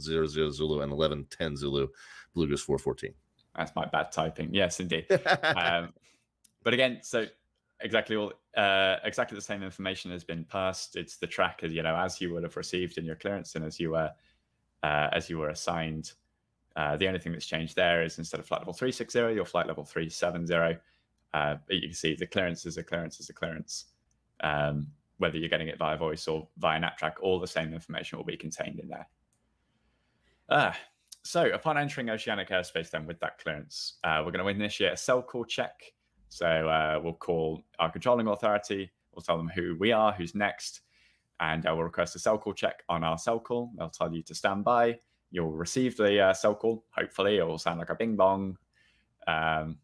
Zulu and 1110 Zulu, Blue Goose 414. That's my bad typing. Yes, indeed. But again, so exactly the same information has been passed. It's the track, as you would have received in your clearance and as you were assigned. The only thing that's changed there is instead of flight level 360, your flight level 370. But you can see the clearance is a clearance is a clearance. Whether you're getting it via voice or via NatTrack, all the same information will be contained in there. So upon entering oceanic airspace then with that clearance, we're going to initiate a cell call check. So we'll call our controlling authority. We'll tell them who we are, who's next, and we'll request a cell call check on our cell call. They'll tell you to stand by. You'll receive the cell call. Hopefully it will sound like a bing bong. And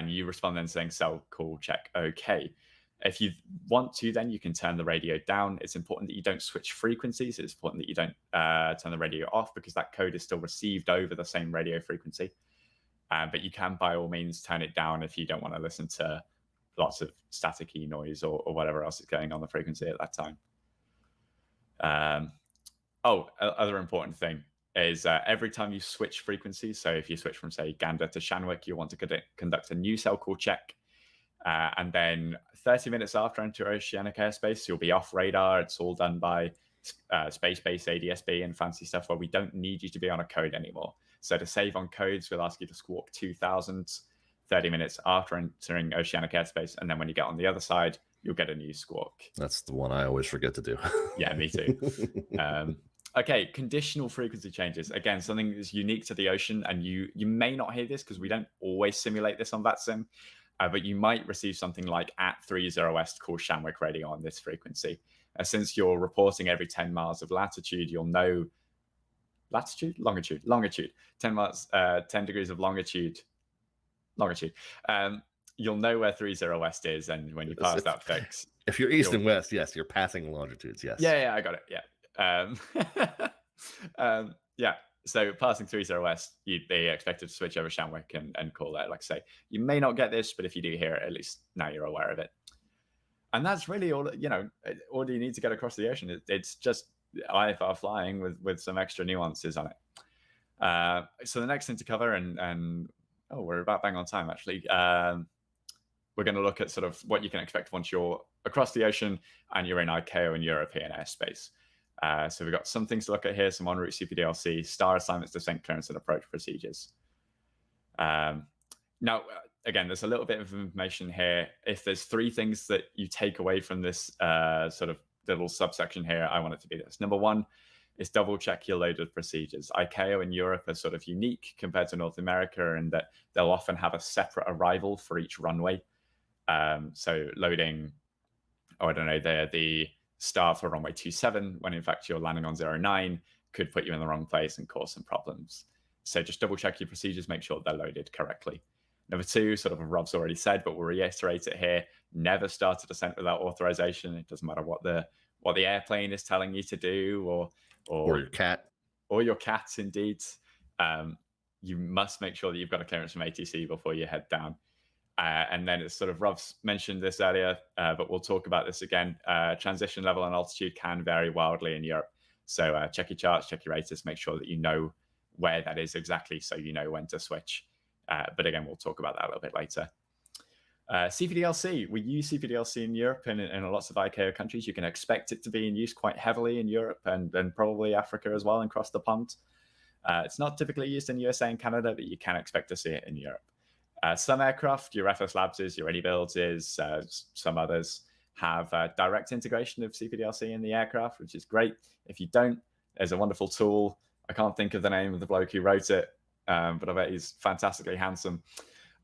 you respond then saying cell call check okay. If you want to, then you can turn the radio down. It's important that you don't switch frequencies. It's important that you don't turn the radio off, because that code is still received over the same radio frequency. But you can, by all means, turn it down if you don't want to listen to lots of staticky noise or whatever else is going on the frequency at that time. Other important thing is every time you switch frequencies, so if you switch from, say, Gander to Shanwick, you want to conduct a new cell call check. And then 30 minutes after entering oceanic airspace, you'll be off radar. It's all done by space-based ADSB and fancy stuff where we don't need you to be on a code anymore. So to save on codes, we'll ask you to squawk 2000 30 minutes after entering oceanic airspace. And then when you get on the other side, you'll get a new squawk. That's the one I always forget to do. Yeah, me too. Okay, conditional frequency changes. Again, something that's unique to the ocean, and you may not hear this because we don't always simulate this on VATSIM. But you might receive something like at 30 West call Shanwick radio on this frequency. Since you're reporting every 10 miles of latitude, you'll know longitude, 10 miles, 10 degrees of longitude. You'll know where 30 West is, and when you pass that fix. If you're east and west, yes, you're passing longitudes, yes. Yeah, I got it. Yeah. Yeah. So passing 30 West, you'd be expected to switch over Shanwick and call that. Like I say, you may not get this, but if you do hear it, at least now you're aware of it. And that's really all you need to get across the ocean. It's just IFR flying with some extra nuances on it. So the next thing to cover, and we're about bang on time, actually. We're going to look at sort of what you can expect once you're across the ocean and you're in ICAO and European airspace. So we've got some things to look at here, some en route CPDLC, star assignments, descent clearance, and approach procedures. Now, again, there's a little bit of information here. If there's 3 things that you take away from this sort of little subsection here, I want it to be this. Number 1 is double check your loaded procedures. ICAO in Europe are sort of unique compared to North America in that they'll often have a separate arrival for each runway. So loading, I don't know, the star for runway 27, when in fact you're landing on 09, could put you in the wrong place and cause some problems. So just double check your procedures, make sure they're loaded correctly. Number 2, sort of Rob's already said, but we'll reiterate it here. Never start a descent without authorization. It doesn't matter what the airplane is telling you to do, or your cat. Or your cat, indeed. You must make sure that you've got a clearance from ATC before you head down. And then it's sort of Rob's mentioned this earlier, but we'll talk about this again. Transition level and altitude can vary wildly in Europe. So check your charts, check your ATIS, make sure that you know where that is exactly so you know when to switch. But again, we'll talk about that a little bit later. CPDLC, we use CPDLC in Europe and in lots of ICAO countries. You can expect it to be in use quite heavily in Europe and probably Africa as well and across the pond. It's not typically used in USA and Canada, but you can expect to see it in Europe. Some aircraft, your FS Labs is, your AnyBuilds is, some others have direct integration of CPDLC in the aircraft, which is great. If you don't, there's a wonderful tool. I can't think of the name of the bloke who wrote it, but I bet he's fantastically handsome.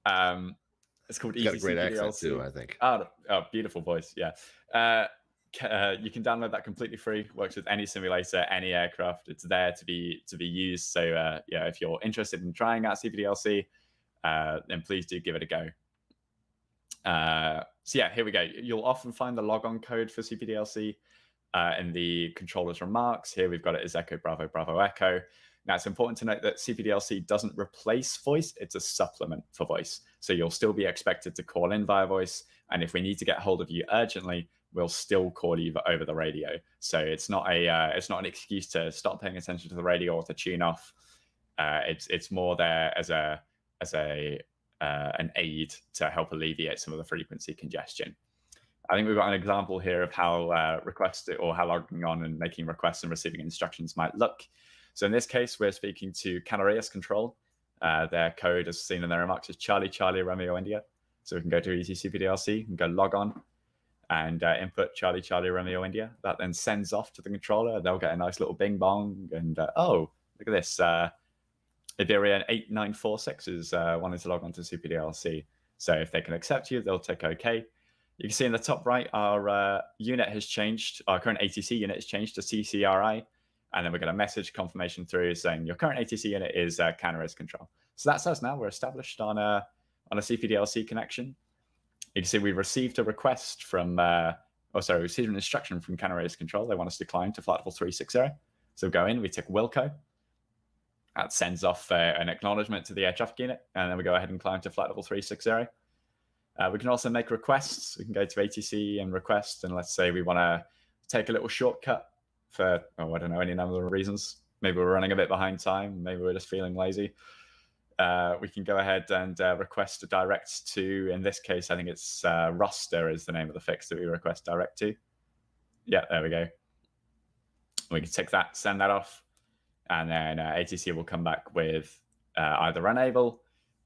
It's called Easy CPDLC. Got a great accent too, I think. Oh, beautiful voice, yeah. You can download that completely free. Works with any simulator, any aircraft. It's there to be used. So yeah, if you're interested in trying out CPDLC, then please do give it a go. So yeah, here we go. You'll often find the logon code for CPDLC in the controller's remarks. Here we've got it as Echo Bravo Bravo Echo. Now it's important to note that CPDLC doesn't replace voice, it's a supplement for voice. So you'll still be expected to call in via voice, and if we need to get hold of you urgently, we'll still call you over the radio. So it's not an excuse to stop paying attention to the radio or to tune off. It's more there as an aid to help alleviate some of the frequency congestion. I think we've got an example here of how how logging on and making requests and receiving instructions might look. So in this case, we're speaking to Canarias Control. Their code, as seen in their remarks, is Charlie Charlie Romeo India. So we can go to Easy CPDLC and go log on and input Charlie Charlie Romeo India. That then sends off to the controller. They'll get a nice little bing bong and oh, look at this. Iberia 8946 is wanting to log on to CPDLC. So if they can accept you, they'll tick OK. You can see in the top right, our unit has changed. Our current ATC unit has changed to CCRI. And then we get a message confirmation through saying your current ATC unit is Canarias Control. So that's us now. We're established on a CPDLC connection. You can see we received a request from, received an instruction from Canarias Control. They want us to climb to flight level 360. So we go in, we tick Wilco. That sends off an acknowledgement to the air traffic unit, and then we go ahead and climb to flight level 360. We can also make requests. We can go to ATC and request, and let's say we want to take a little shortcut for, I don't know, any number of reasons. Maybe we're running a bit behind time. Maybe we're just feeling lazy. We can go ahead and request a direct to, in this case, I think it's roster is the name of the fix that we request direct to. Yeah, there we go. We can tick that, send that off. And then ATC will come back with either unable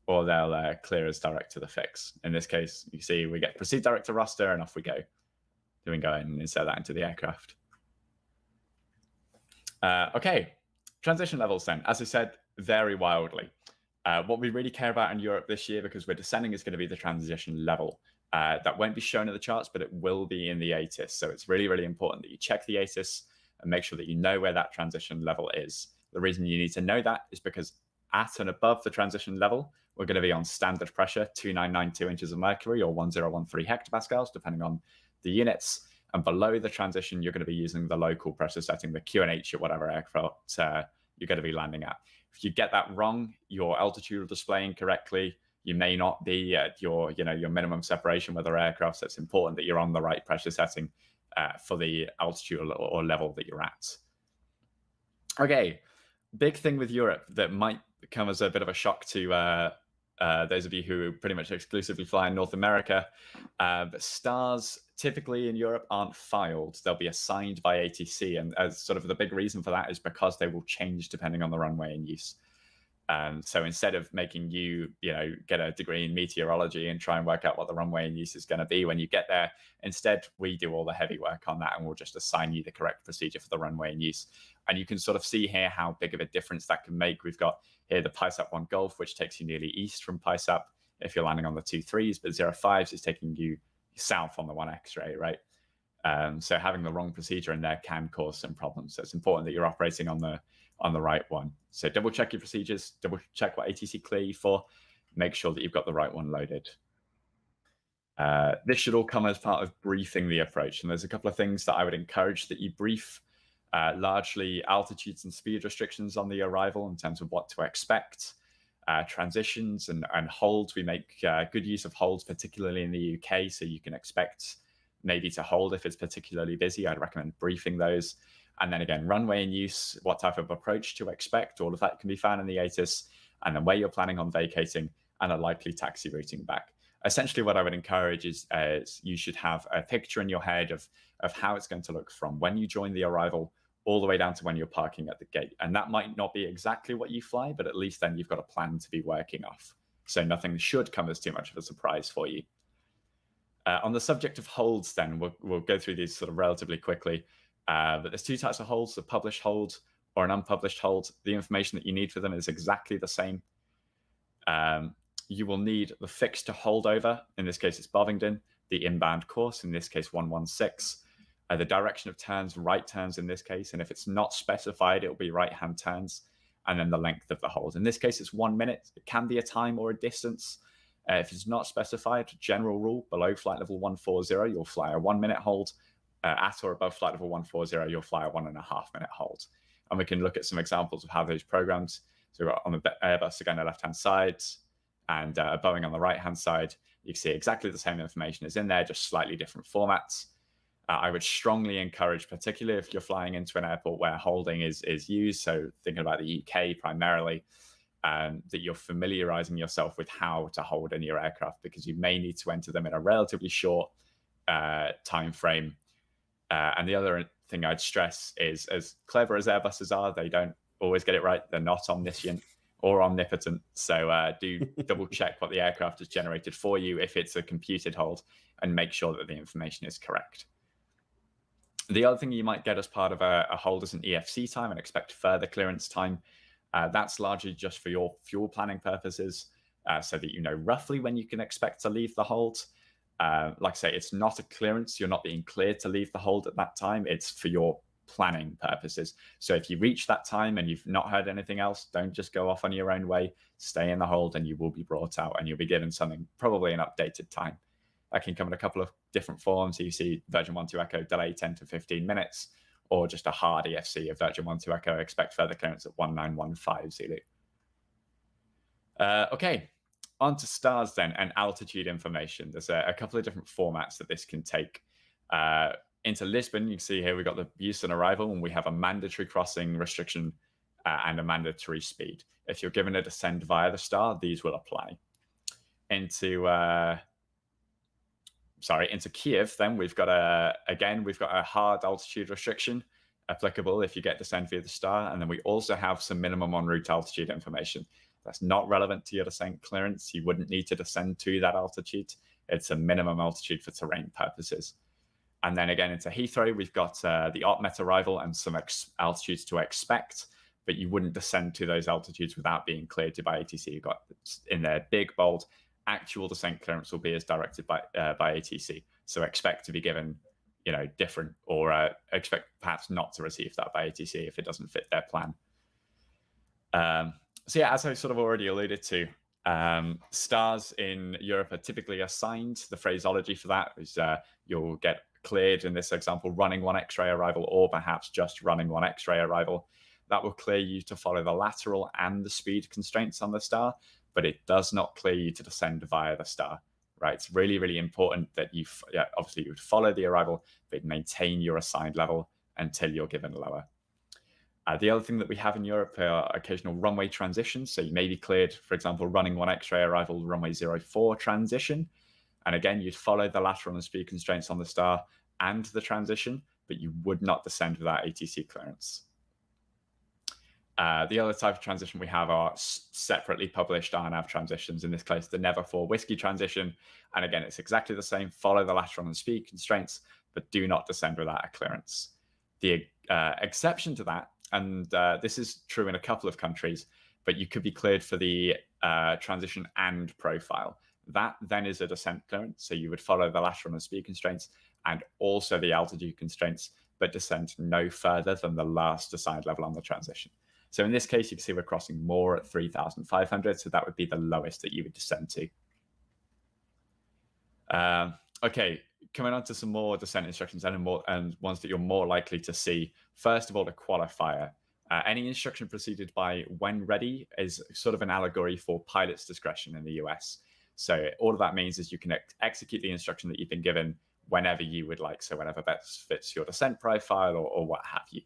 or they'll clear us direct to the fix. In this case, you see we get proceed direct to roster and off we go. Then we can go and insert that into the aircraft. Okay, transition levels then. As I said, vary wildly. What we really care about in Europe this year, because we're descending, is going to be the transition level. That won't be shown in the charts, but it will be in the ATIS. So it's really, really important that you check the ATIS and make sure that you know where that transition level is. The reason you need to know that is because at and above the transition level, we're going to be on standard pressure, 2992 inches of mercury or 1013 hectopascals, depending on the units. And below the transition, you're going to be using the local pressure setting, the QNH or whatever aircraft you're going to be landing at. If you get that wrong, your altitude will display incorrectly. You may not be at your minimum separation with other aircraft. So it's important that you're on the right pressure setting for the altitude or level that you're at. Okay, big thing with Europe that might come as a bit of a shock to those of you who pretty much exclusively fly in North America. But stars typically in Europe aren't filed. They'll be assigned by ATC. And as sort of the big reason for that is because they will change depending on the runway in use. So instead of making you, get a degree in meteorology and try and work out what the runway in use is going to be when you get there, instead we do all the heavy work on that, and we'll just assign you the correct procedure for the runway in use. And you can sort of see here how big of a difference that can make. We've got here the PISAP 1 Golf, which takes you nearly east from PISAP if you're landing on the 2-3s, but 0-5s is taking you south on the 1 X-ray, right? So having the wrong procedure in there can cause some problems. So it's important that you're operating on the right one. So double check your procedures, double check what ATC clear you for, make sure that you've got the right one loaded. This should all come as part of briefing the approach. And there's a couple of things that I would encourage that you brief, largely altitudes and speed restrictions on the arrival in terms of what to expect, transitions and holds. We make good use of holds, particularly in the UK, so you can expect maybe to hold if it's particularly busy. I'd recommend briefing those. And then again, runway in use, what type of approach to expect, all of that can be found in the ATIS, and then where you're planning on vacating and a likely taxi routing back. Essentially, what I would encourage is you should have a picture in your head of how it's going to look from when you join the arrival all the way down to when you're parking at the gate. And that might not be exactly what you fly, but at least then you've got a plan to be working off. So nothing should come as too much of a surprise for you. On the subject of holds, then, we'll go through these sort of relatively quickly. But there's 2 types of holds, a published hold or an unpublished hold. The information that you need for them is exactly the same. You will need the fix to hold over. In this case, it's Bovingdon. The inbound course, in this case, 116. The direction of turns, right turns in this case. And if it's not specified, it'll be right-hand turns. And then the length of the hold. In this case, it's 1 minute. It can be a time or a distance. If it's not specified, general rule, below flight level 140, you'll fly a 1 minute hold. At or above flight level 140, you'll fly a 1.5 minute hold. And we can look at some examples of how those programs, so on the Airbus, again, the left-hand side, and Boeing on the right-hand side, you can see exactly the same information is in there, just slightly different formats. I would strongly encourage, particularly if you're flying into an airport where holding is used, so thinking about the UK primarily, that you're familiarizing yourself with how to hold in your aircraft, because you may need to enter them in a relatively short time frame. And the other thing I'd stress is, as clever as Airbuses are, they don't always get it right. They're not omniscient or omnipotent. So do double check what the aircraft has generated for you if it's a computed hold, and make sure that the information is correct. The other thing you might get as part of a hold is an EFC time and expect further clearance time. That's largely just for your fuel planning purposes, so that you know roughly when you can expect to leave the hold. Like I say, it's not a clearance. You're not being cleared to leave the hold at that time. It's for your planning purposes. So if you reach that time and you've not heard anything else, don't just go off on your own way. Stay in the hold and you will be brought out, and you'll be given something, probably an updated time. That can come in a couple of different forms. So you see Virgin 12 Echo delay 10 to 15 minutes, or just a hard EFC of Virgin 12 Echo expect further clearance at 1915 Zulu. Okay. On to stars then, and altitude information. There's a couple of different formats that this can take. Into Lisbon, you can see here we've got the Busan arrival, and we have a mandatory crossing restriction and a mandatory speed. If you're given a descent via the star, these will apply. Into Kiev, then we've got a hard altitude restriction applicable if you get descent via the star, and then we also have some minimum en route altitude information. That's not relevant to your descent clearance. You wouldn't need to descend to that altitude. It's a minimum altitude for terrain purposes. And then again into Heathrow, we've got the ARTMET arrival and some altitudes to expect, but you wouldn't descend to those altitudes without being cleared to by ATC. You've got in there big, bold, actual descent clearance will be as directed by ATC. So expect to be given, different, or expect perhaps not to receive that by ATC if it doesn't fit their plan. So yeah, as I sort of already alluded to, stars in Europe are typically assigned. The phraseology for that is you'll get cleared, in this example, running 1 X-ray arrival, or perhaps just running 1 X-ray arrival. That will clear you to follow the lateral and the speed constraints on the star, but it does not clear you to descend via the star, right? It's really, really important that obviously you would follow the arrival, but maintain your assigned level until you're given lower. The other thing that we have in Europe are occasional runway transitions. So you may be cleared, for example, running 1 X-ray arrival runway 04 transition. And again, you'd follow the lateral and speed constraints on the star and the transition, but you would not descend without ATC clearance. The other type of transition we have are separately published RNAV transitions, in this case, the Never 4 Whiskey transition. And again, it's exactly the same, follow the lateral and speed constraints, but do not descend without a clearance. The exception to that, and this is true in a couple of countries, but you could be cleared for the transition and profile. That then is a descent clearance, so you would follow the lateral and speed constraints and also the altitude constraints, but descend no further than the last assigned level on the transition. So in this case, you can see we're crossing more at 3,500, so that would be the lowest that you would descend to. Okay, coming on to some more descent instructions and ones that you're more likely to see. First of all, the qualifier. Any instruction preceded by "when ready" is sort of an allegory for pilot's discretion in the US. So all of that means is you can execute the instruction that you've been given whenever you would like, so whenever best fits your descent profile or what have you.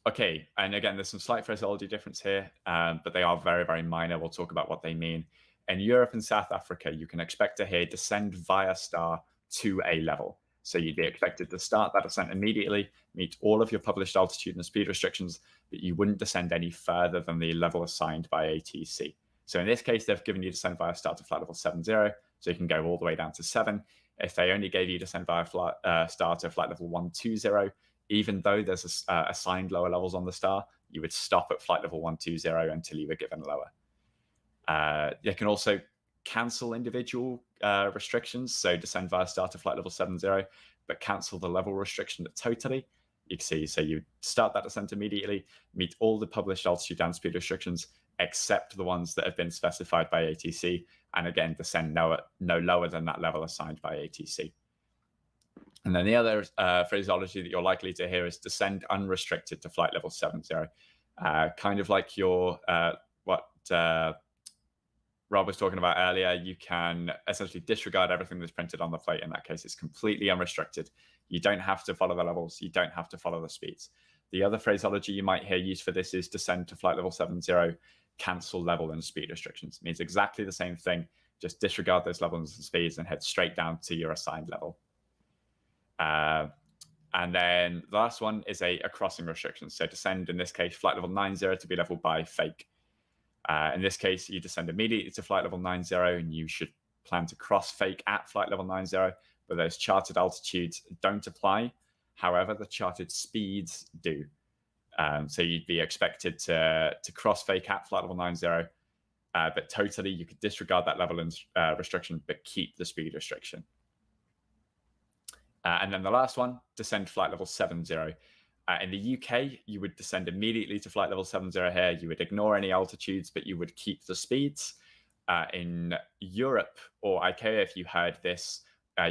Okay, and again, there's some slight phraseology difference here, but they are very, very minor. We'll talk about what they mean. In Europe and South Africa, you can expect to hear descend via star to a level. So you'd be expected to start that descent immediately, meet all of your published altitude and speed restrictions, but you wouldn't descend any further than the level assigned by ATC. So in this case, they've given you descend via star to flight level 70, so you can go all the way down to 7. If they only gave you descend via star to flight level 120, even though there's assigned lower levels on the star, you would stop at flight level 120 until you were given lower. They can also cancel individual restrictions, so descend via star to flight level 70, but cancel the level restriction totally. You can see, so you start that descent immediately, meet all the published altitude and speed restrictions, except the ones that have been specified by ATC, and again, descend no lower than that level assigned by ATC. And then the other phraseology that you're likely to hear is descend unrestricted to flight level 70. Kind of like your what Rob was talking about earlier, you can essentially disregard everything that's printed on the plate. In that case, it's completely unrestricted. You don't have to follow the levels. You don't have to follow the speeds. The other phraseology you might hear used for this is descend to flight level 70, cancel level and speed restrictions. It means exactly the same thing. Just disregard those levels and speeds and head straight down to your assigned level. And then the last one is a crossing restriction. So descend, in this case, flight level 90 to be leveled by fake. In this case, you descend immediately to flight level 90, and you should plan to cross fake at flight level 90, but those charted altitudes don't apply. However, the charted speeds do. So you'd be expected to cross fake at flight level 90, but totally you could disregard that level restriction, but keep the speed restriction. And then the last one, descend flight level 70. In the UK, you would descend immediately to flight level 70 here. You would ignore any altitudes, but you would keep the speeds. In Europe or ICAO, if you heard this,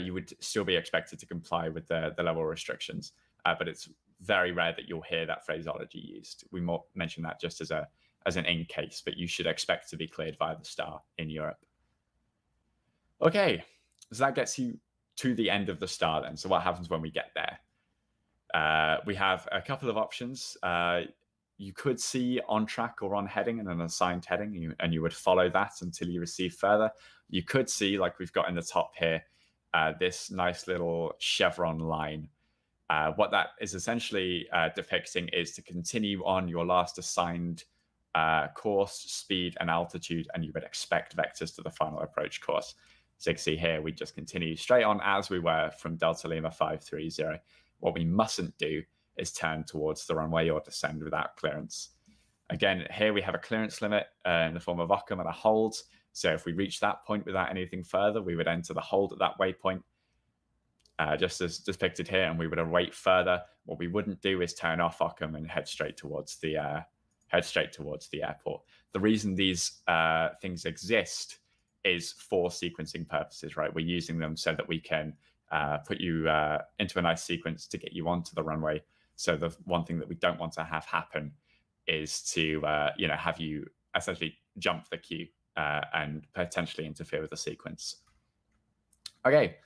you would still be expected to comply with the level restrictions. But it's very rare that you'll hear that phraseology used. We more mention that just as an in case, but you should expect to be cleared via the star in Europe. Okay, so that gets you to the end of the star then. So what happens when we get there? We have a couple of options. You could see on track or on heading and an assigned heading, and you would follow that until you receive further. You could see, like we've got in the top here, this nice little chevron line. What that is essentially depicting is to continue on your last assigned course, speed, and altitude, and you would expect vectors to the final approach course. So you can see here, we just continue straight on as we were from Delta Lima 530. What we mustn't do is turn towards the runway or descend without clearance. Again, here we have a clearance limit in the form of Occam and a hold. So if we reach that point without anything further, we would enter the hold at that waypoint, just as depicted here, and we would await further. What we wouldn't do is turn off Occam and head straight towards the airport. The reason these things exist is for sequencing purposes, right? We're using them so that we can put you into a nice sequence to get you onto the runway. So the one thing that we don't want to have happen is to have you essentially jump the queue and potentially interfere with the sequence. Okay,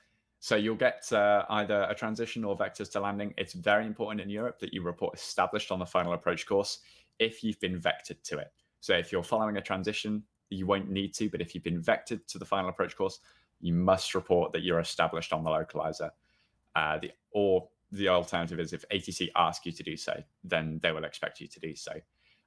So you'll get either a transition or vectors to landing. It's very important in Europe that you report established on the final approach course if you've been vectored to it. So if you're following a transition, you won't need to, but if you've been vectored to the final approach course, you must report that you're established on the localizer. The alternative is if ATC ask you to do so, then they will expect you to do so.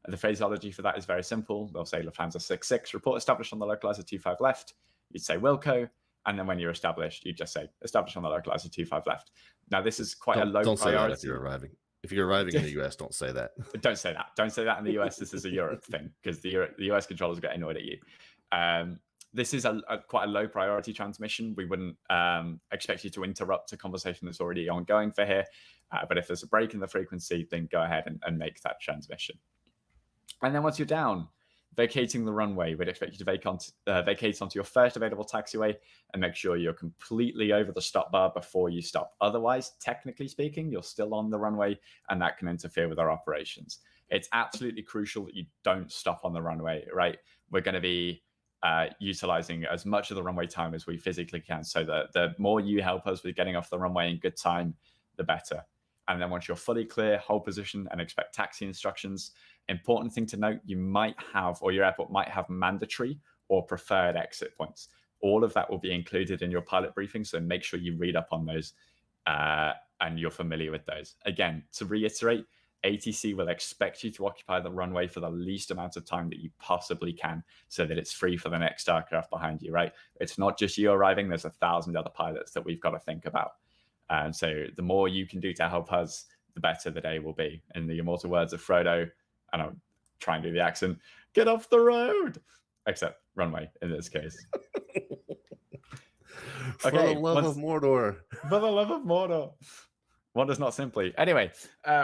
And the phraseology for that is very simple. They'll say Lufthansa 66, report established on the localizer 25 left. You'd say Wilco. And then when you're established, you just say established on the localizer 25 left. Now, this is quite a low don't priority. Say that if you're arriving. If you're arriving in the US, don't say that. Don't say that. Don't say that in the US. This is a Europe thing because the US controllers get annoyed at you. This is quite a low priority transmission. We wouldn't expect you to interrupt a conversation that's already ongoing for here. But if there's a break in the frequency, then go ahead and make that transmission. And then once you're down, vacating the runway, we'd expect you to vacate onto your first available taxiway and make sure you're completely over the stop bar before you stop. Otherwise, technically speaking, you're still on the runway and that can interfere with our operations. It's absolutely crucial that you don't stop on the runway, right? We're going to be utilizing as much of the runway time as we physically can. So the more you help us with getting off the runway in good time, the better. And then once you're fully clear, hold position and expect taxi instructions. Important thing to note, you might have, or your airport might have mandatory or preferred exit points. All of that will be included in your pilot briefing. So make sure you read up on those and you're familiar with those. Again, to reiterate, ATC will expect you to occupy the runway for the least amount of time that you possibly can so that it's free for the next aircraft behind you, right? It's not just you arriving, there's 1,000 other pilots that we've got to think about. And so the more you can do to help us, the better the day will be. In the immortal words of Frodo, and I'll try and do the accent, get off the road, except runway in this case. For the love of Mordor. For the love of Mordor. One does not simply. Anyway,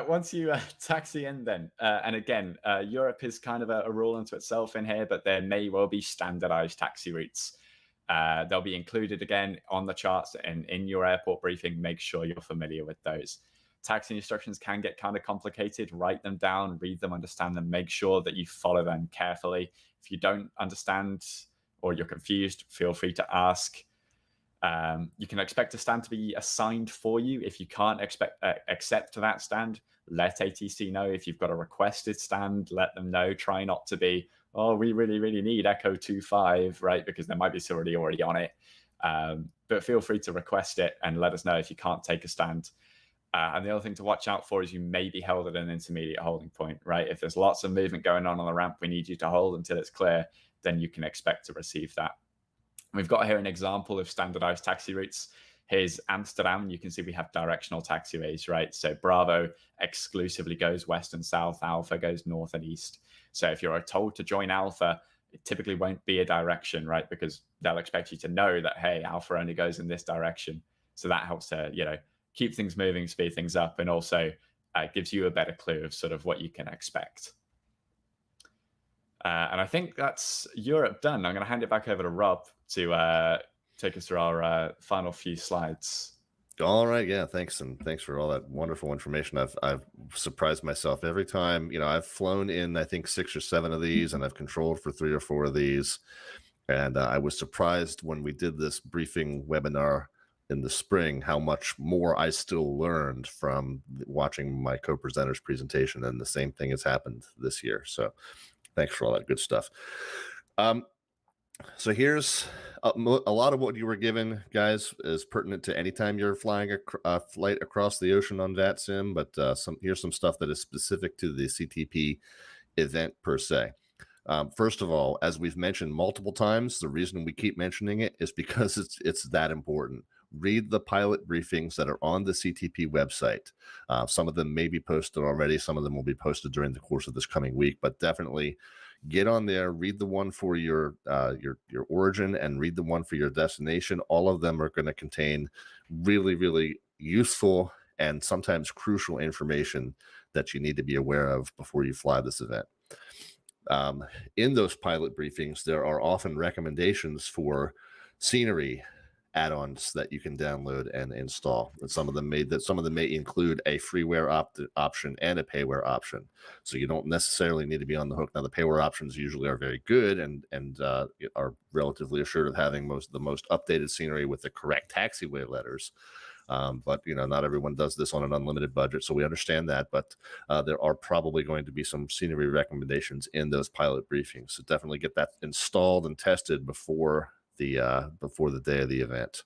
once you taxi in then, and again, Europe is kind of a rule unto itself in here, but there may well be standardized taxi routes. They'll be included again on the charts and in your airport briefing. Make sure you're familiar with those. Taxi instructions can get kind of complicated. Write them down, read them, understand them. Make sure that you follow them carefully. If you don't understand or you're confused, feel free to ask. You can expect a stand to be assigned for you. If you can't accept that stand, let ATC know. If you've got a requested stand, let them know. Try not to be, oh, we really, really need Echo 25, right? Because there might be somebody already on it. But feel free to request it and let us know if you can't take a stand. And the other thing to watch out for is you may be held at an intermediate holding point, right? If there's lots of movement going on the ramp, we need you to hold until it's clear, then you can expect to receive that. We've got here an example of standardized taxi routes. Here's Amsterdam. You can see we have directional taxiways, right? So Bravo exclusively goes west and south. Alpha goes north and east. So if you're told to join Alpha, it typically won't be a direction, right? Because they'll expect you to know that, hey, Alpha only goes in this direction. So that helps to, keep things moving, speed things up, and also gives you a better clue of sort of what you can expect. And I think that's Europe done. I'm going to hand it back over to Rob to take us through our final few slides. All right. Yeah. Thanks. And thanks for all that wonderful information. I've surprised myself every time. I've flown in, I think, 6 or 7 of these, and I've controlled for 3 or 4 of these. And I was surprised when we did this briefing webinar in the spring, how much more I still learned from watching my co-presenter's presentation. And the same thing has happened this year. So thanks for all that good stuff. So here's a lot of what you were given, guys, is pertinent to anytime you're flying a flight across the ocean on VATSIM, but here's some stuff that is specific to the CTP event per se. First of all, as we've mentioned multiple times, the reason we keep mentioning it is because it's that important. Read the pilot briefings that are on the CTP website. Some of them may be posted already. Some of them will be posted during the course of this coming week, but definitely get on there, read the one for your origin and read the one for your destination. All of them are going to contain really, really useful and sometimes crucial information that you need to be aware of before you fly this event. In those pilot briefings, there are often recommendations for scenery add-ons that you can download and install. And some of them may include a freeware option and a payware option. So you don't necessarily need to be on the hook. Now, the payware options usually are very good and are relatively assured of having the most updated scenery with the correct taxiway letters. But not everyone does this on an unlimited budget, so we understand that. But there are probably going to be some scenery recommendations in those pilot briefings. So definitely get that installed and tested before the day of the event.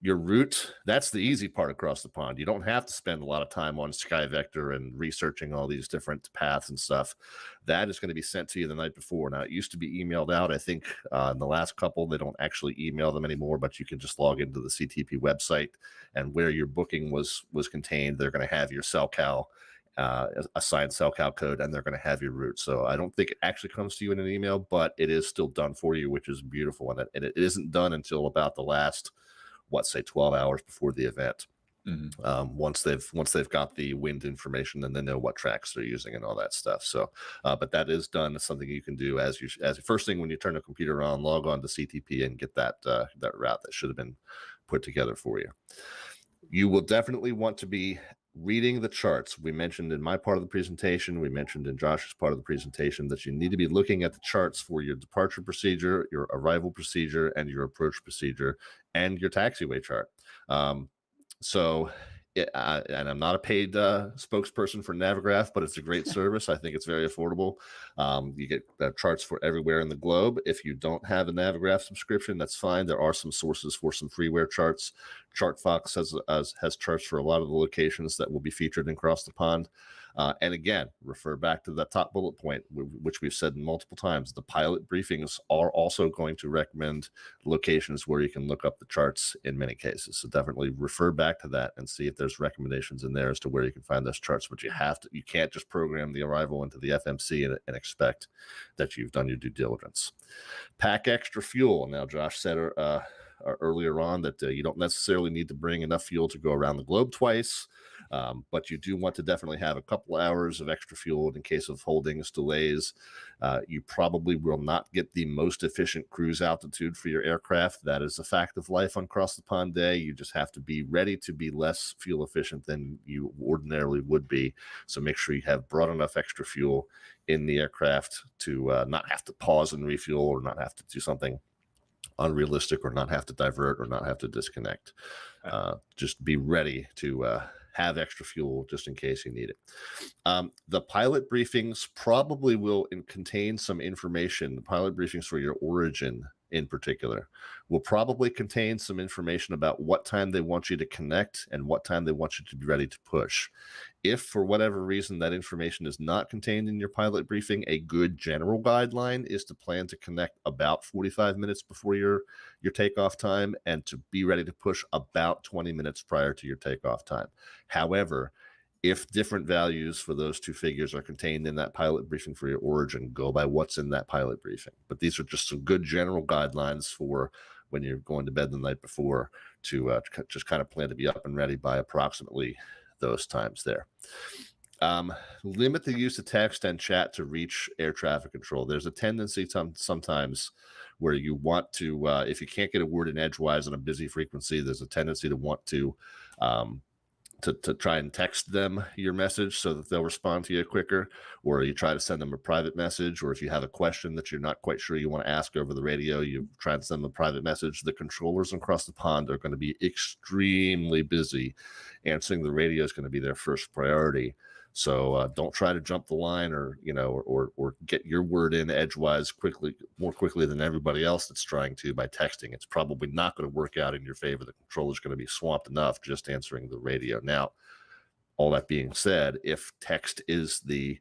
Your route, that's the easy part across the pond. You don't have to spend a lot of time on SkyVector and researching all these different paths and stuff. That is going to be sent to you the night before. Now, it used to be emailed out. I think in the last couple, they don't actually email them anymore, but you can just log into the CTP website, and where your booking was contained, they're going to have your SoCal assigned SoCal code, and they're going to have your route. So I don't think it actually comes to you in an email, but it is still done for you, which is beautiful. And it isn't done until about the last, 12 hours before the event. Mm-hmm. Once they've got the wind information, and they know what tracks they're using and all that stuff. So, but that is done. It's something you can do as first thing when you turn the computer on, log on to CTP and get that route that should have been put together for you. You will definitely want to be reading the charts. We mentioned in my part of the presentation, we mentioned in Josh's part of the presentation, that you need to be looking at the charts for your departure procedure, your arrival procedure, and your approach procedure, and your taxiway chart. And I'm not a paid spokesperson for Navigraph, but it's a great service. I think it's very affordable. You get charts for everywhere in the globe. If you don't have a Navigraph subscription, that's fine. There are some sources for some freeware charts. ChartFox has charts for a lot of the locations that will be featured in Cross the Pond. And again, refer back to that top bullet point, which we've said multiple times. The pilot briefings are also going to recommend locations where you can look up the charts in many cases. So definitely refer back to that and see if there's recommendations in there as to where you can find those charts. But you can't just program the arrival into the FMC and expect that you've done your due diligence. Pack extra fuel. Now, Josh said earlier on that you don't necessarily need to bring enough fuel to go around the globe twice. But you do want to definitely have a couple hours of extra fuel in case of holdings, delays. You probably will not get the most efficient cruise altitude for your aircraft. That is a fact of life on Cross the Pond Day. You just have to be ready to be less fuel efficient than you ordinarily would be. So make sure you have brought enough extra fuel in the aircraft to not have to pause and refuel, or not have to do something unrealistic, or not have to divert, or not have to disconnect. Just be ready to have extra fuel just in case you need it. The pilot briefings probably will contain some information. The pilot briefings for your origin in particular will probably contain some information about what time they want you to connect and what time they want you to be ready to push. If for whatever reason that information is not contained in your pilot briefing, a good general guideline is to plan to connect about 45 minutes before your takeoff time, and to be ready to push about 20 minutes prior to your takeoff time. However, if different values for those two figures are contained in that pilot briefing for your origin, go by what's in that pilot briefing. But these are just some good general guidelines for when you're going to bed the night before to just kind of plan to be up and ready by approximately those times there. Limit the use of text and chat to reach air traffic control. There's a tendency sometimes where you want to, if you can't get a word in edgewise on a busy frequency, there's a tendency to want to try and text them your message so that they'll respond to you quicker, or you try to send them a private message, or if you have a question that you're not quite sure you want to ask over the radio, you try and send them a private message. The controllers across the pond are going to be extremely busy. Answering the radio is going to be their first priority. So don't try to jump the line, or get your word in edgewise more quickly than everybody else that's trying to by texting. It's probably not going to work out in your favor. The controller's going to be swamped enough just answering the radio. Now, all that being said, if text is the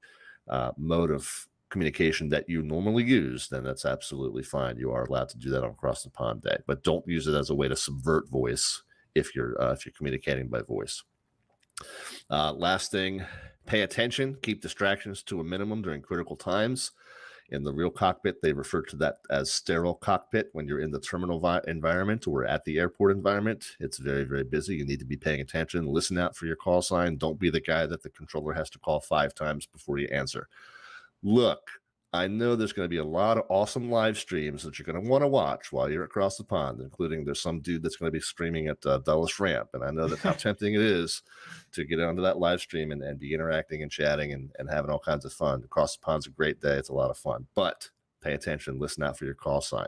mode of communication that you normally use, then that's absolutely fine. You are allowed to do that on Cross the Pond Day, but don't use it as a way to subvert voice if you're communicating by voice. Last thing, pay attention, keep distractions to a minimum during critical times. In the real cockpit, they refer to that as sterile cockpit. When you're in the terminal environment or at the airport environment, it's very, very busy. You need to be paying attention. Listen out for your call sign. Don't be the guy that the controller has to call 5 times before you answer. Look, I know there's going to be a lot of awesome live streams that you're going to want to watch while you're across the pond, including there's some dude that's going to be streaming at Dulles Ramp. And I know that how tempting it is to get onto that live stream and be interacting and chatting and having all kinds of fun. Across the pond's a great day. It's a lot of fun, but pay attention, listen out for your call sign.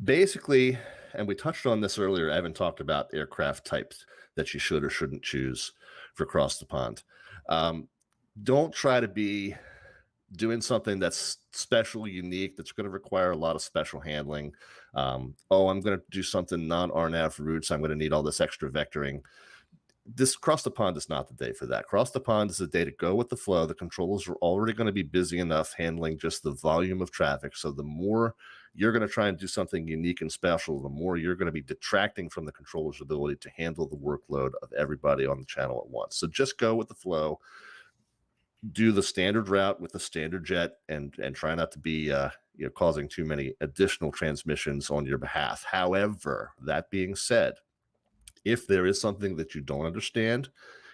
Basically, and we touched on this earlier, Evan talked about aircraft types that you should or shouldn't choose for across the pond. Don't try to be doing something that's special, unique, that's going to require a lot of special handling. I'm going to do something non-RNAV routes. I'm going to need all this extra vectoring. This Cross the Pond is not the day for that. Cross the Pond is the day to go with the flow. The controllers are already going to be busy enough handling just the volume of traffic. So the more you're going to try and do something unique and special, the more you're going to be detracting from the controller's ability to handle the workload of everybody on the channel at once. So just go with the flow. Do the standard route with the standard jet and try not to be causing too many additional transmissions on your behalf. However, that being said, if there is something that you don't understand,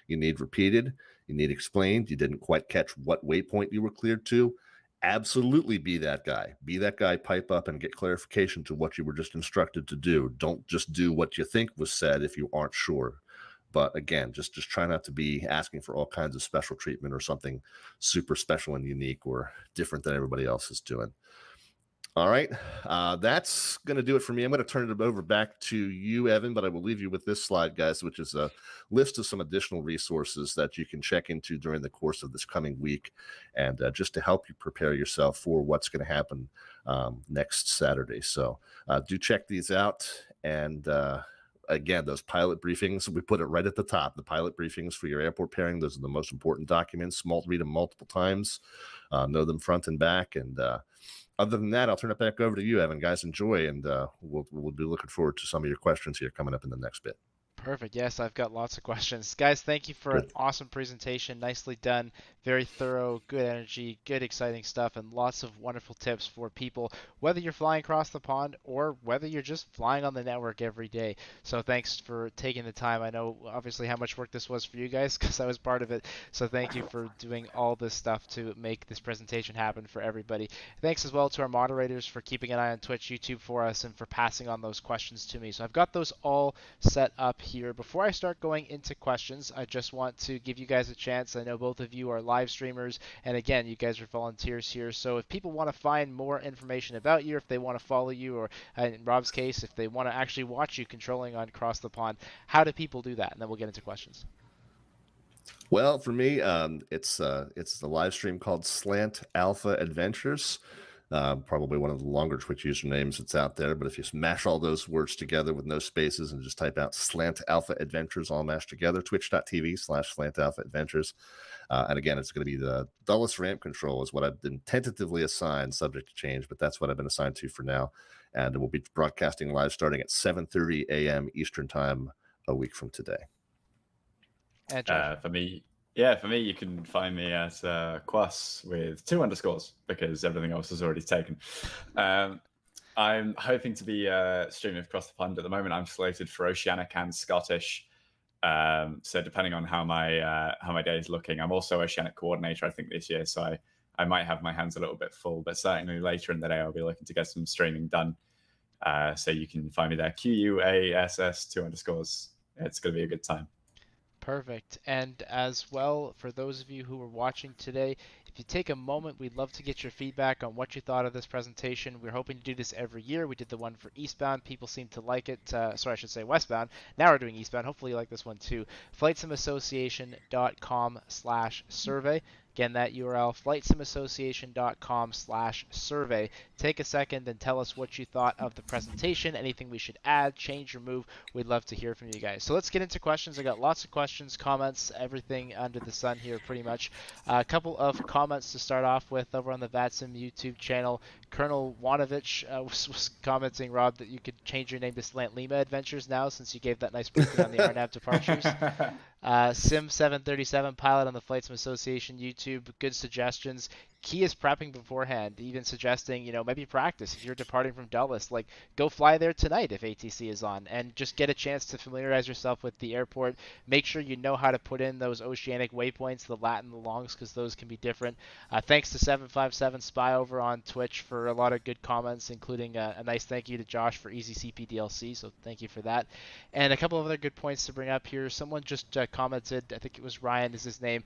you need repeated, you need explained, you didn't quite catch what waypoint you were cleared to, absolutely be that guy. Be that guy, pipe up and get clarification to what you were just instructed to do. Don't just do what you think was said if you aren't sure. But again, just try not to be asking for all kinds of special treatment or something super special and unique or different than everybody else is doing. All right, that's going to do it for me. I'm going to turn it over back to you, Evan, but I will leave you with this slide, guys, which is a list of some additional resources that you can check into during the course of this coming week and just to help you prepare yourself for what's going to happen next Saturday. So do check these out. And again, those pilot briefings, we put it right at the top. The pilot briefings for your airport pairing, those are the most important documents. Read them multiple times, know them front and back. And other than that, I'll turn it back over to you, Evan. Guys, enjoy, and we'll be looking forward to some of your questions here coming up in the next bit. Perfect. Yes, I've got lots of questions. Guys, thank you for an Good. awesome presentation. Nicely done. Very thorough, good energy, good exciting stuff, and lots of wonderful tips for people, whether you're flying across the pond or whether you're just flying on the network every day. So thanks for taking the time. I know obviously how much work this was for you guys because I was part of it. So thank you for doing all this stuff to make this presentation happen for everybody. Thanks as well to our moderators for keeping an eye on Twitch, YouTube for us, and for passing on those questions to me. So I've got those all set up here. Before I start going into questions, I just want to give you guys a chance. I know both of you are live streamers, and again, you guys are volunteers here. So if people want to find more information about you, if they want to follow you, or in Rob's case, if they want to actually watch you controlling on Cross the Pond, how do people do that? And then we'll get into questions. Well, for me, it's the live stream called Slant Alpha Adventures. Probably one of the longer Twitch usernames that's out there, but if you smash all those words together with no spaces and just type out Slant Alpha Adventures all mashed together, twitch.tv/Slant Alpha Adventures. And again, it's going to be the Dulles Ramp control is what I've been tentatively assigned, subject to change, but that's what I've been assigned to for now. And we'll be broadcasting live starting at 7:30 a.m. Eastern time a week from today. For me, you can find me at Quas with 2 underscores because everything else is already taken. I'm hoping to be streaming across the pond. At the moment, I'm slated for Oceanic and Scottish. So depending on how my day is looking, I'm also Oceanic coordinator, I think, this year. So I might have my hands a little bit full, but certainly later in the day, I'll be looking to get some streaming done. So you can find me there, QUASS 2 underscores. It's going to be a good time. Perfect. And as well, for those of you who are watching today, if you take a moment, we'd love to get your feedback on what you thought of this presentation. We're hoping to do this every year. We did the one for Eastbound. People seem to like it. Sorry, I should say Westbound. Now we're doing Eastbound. Hopefully you like this one too. FlightSimAssociation.com/survey. Again, that URL, FlightSimAssociation.com/survey. Take a second and tell us what you thought of the presentation, anything we should add, change, or move. We'd love to hear from you guys. So let's get into questions. I got lots of questions, comments, everything under the sun here pretty much. A couple of comments to start off with over on the VATSIM YouTube channel. Colonel Wanovich was commenting, Rob, that you could change your name to Slant Lima Adventures now since you gave that nice briefing on the RNAV departures. Sim737 pilot on the Flight Sim Association YouTube, good suggestions. key is prepping beforehand, even suggesting, maybe practice. If you're departing from Dulles, like go fly there tonight if ATC is on, and just get a chance to familiarize yourself with the airport. Make sure you know how to put in those oceanic waypoints, the lat and the longs, because those can be different. Thanks to 757 Spy over on Twitch for a lot of good comments, including a nice thank you to Josh for Easy CP DLC, so thank you for that. And a couple of other good points to bring up here. Someone just commented, I think it was Ryan is his name,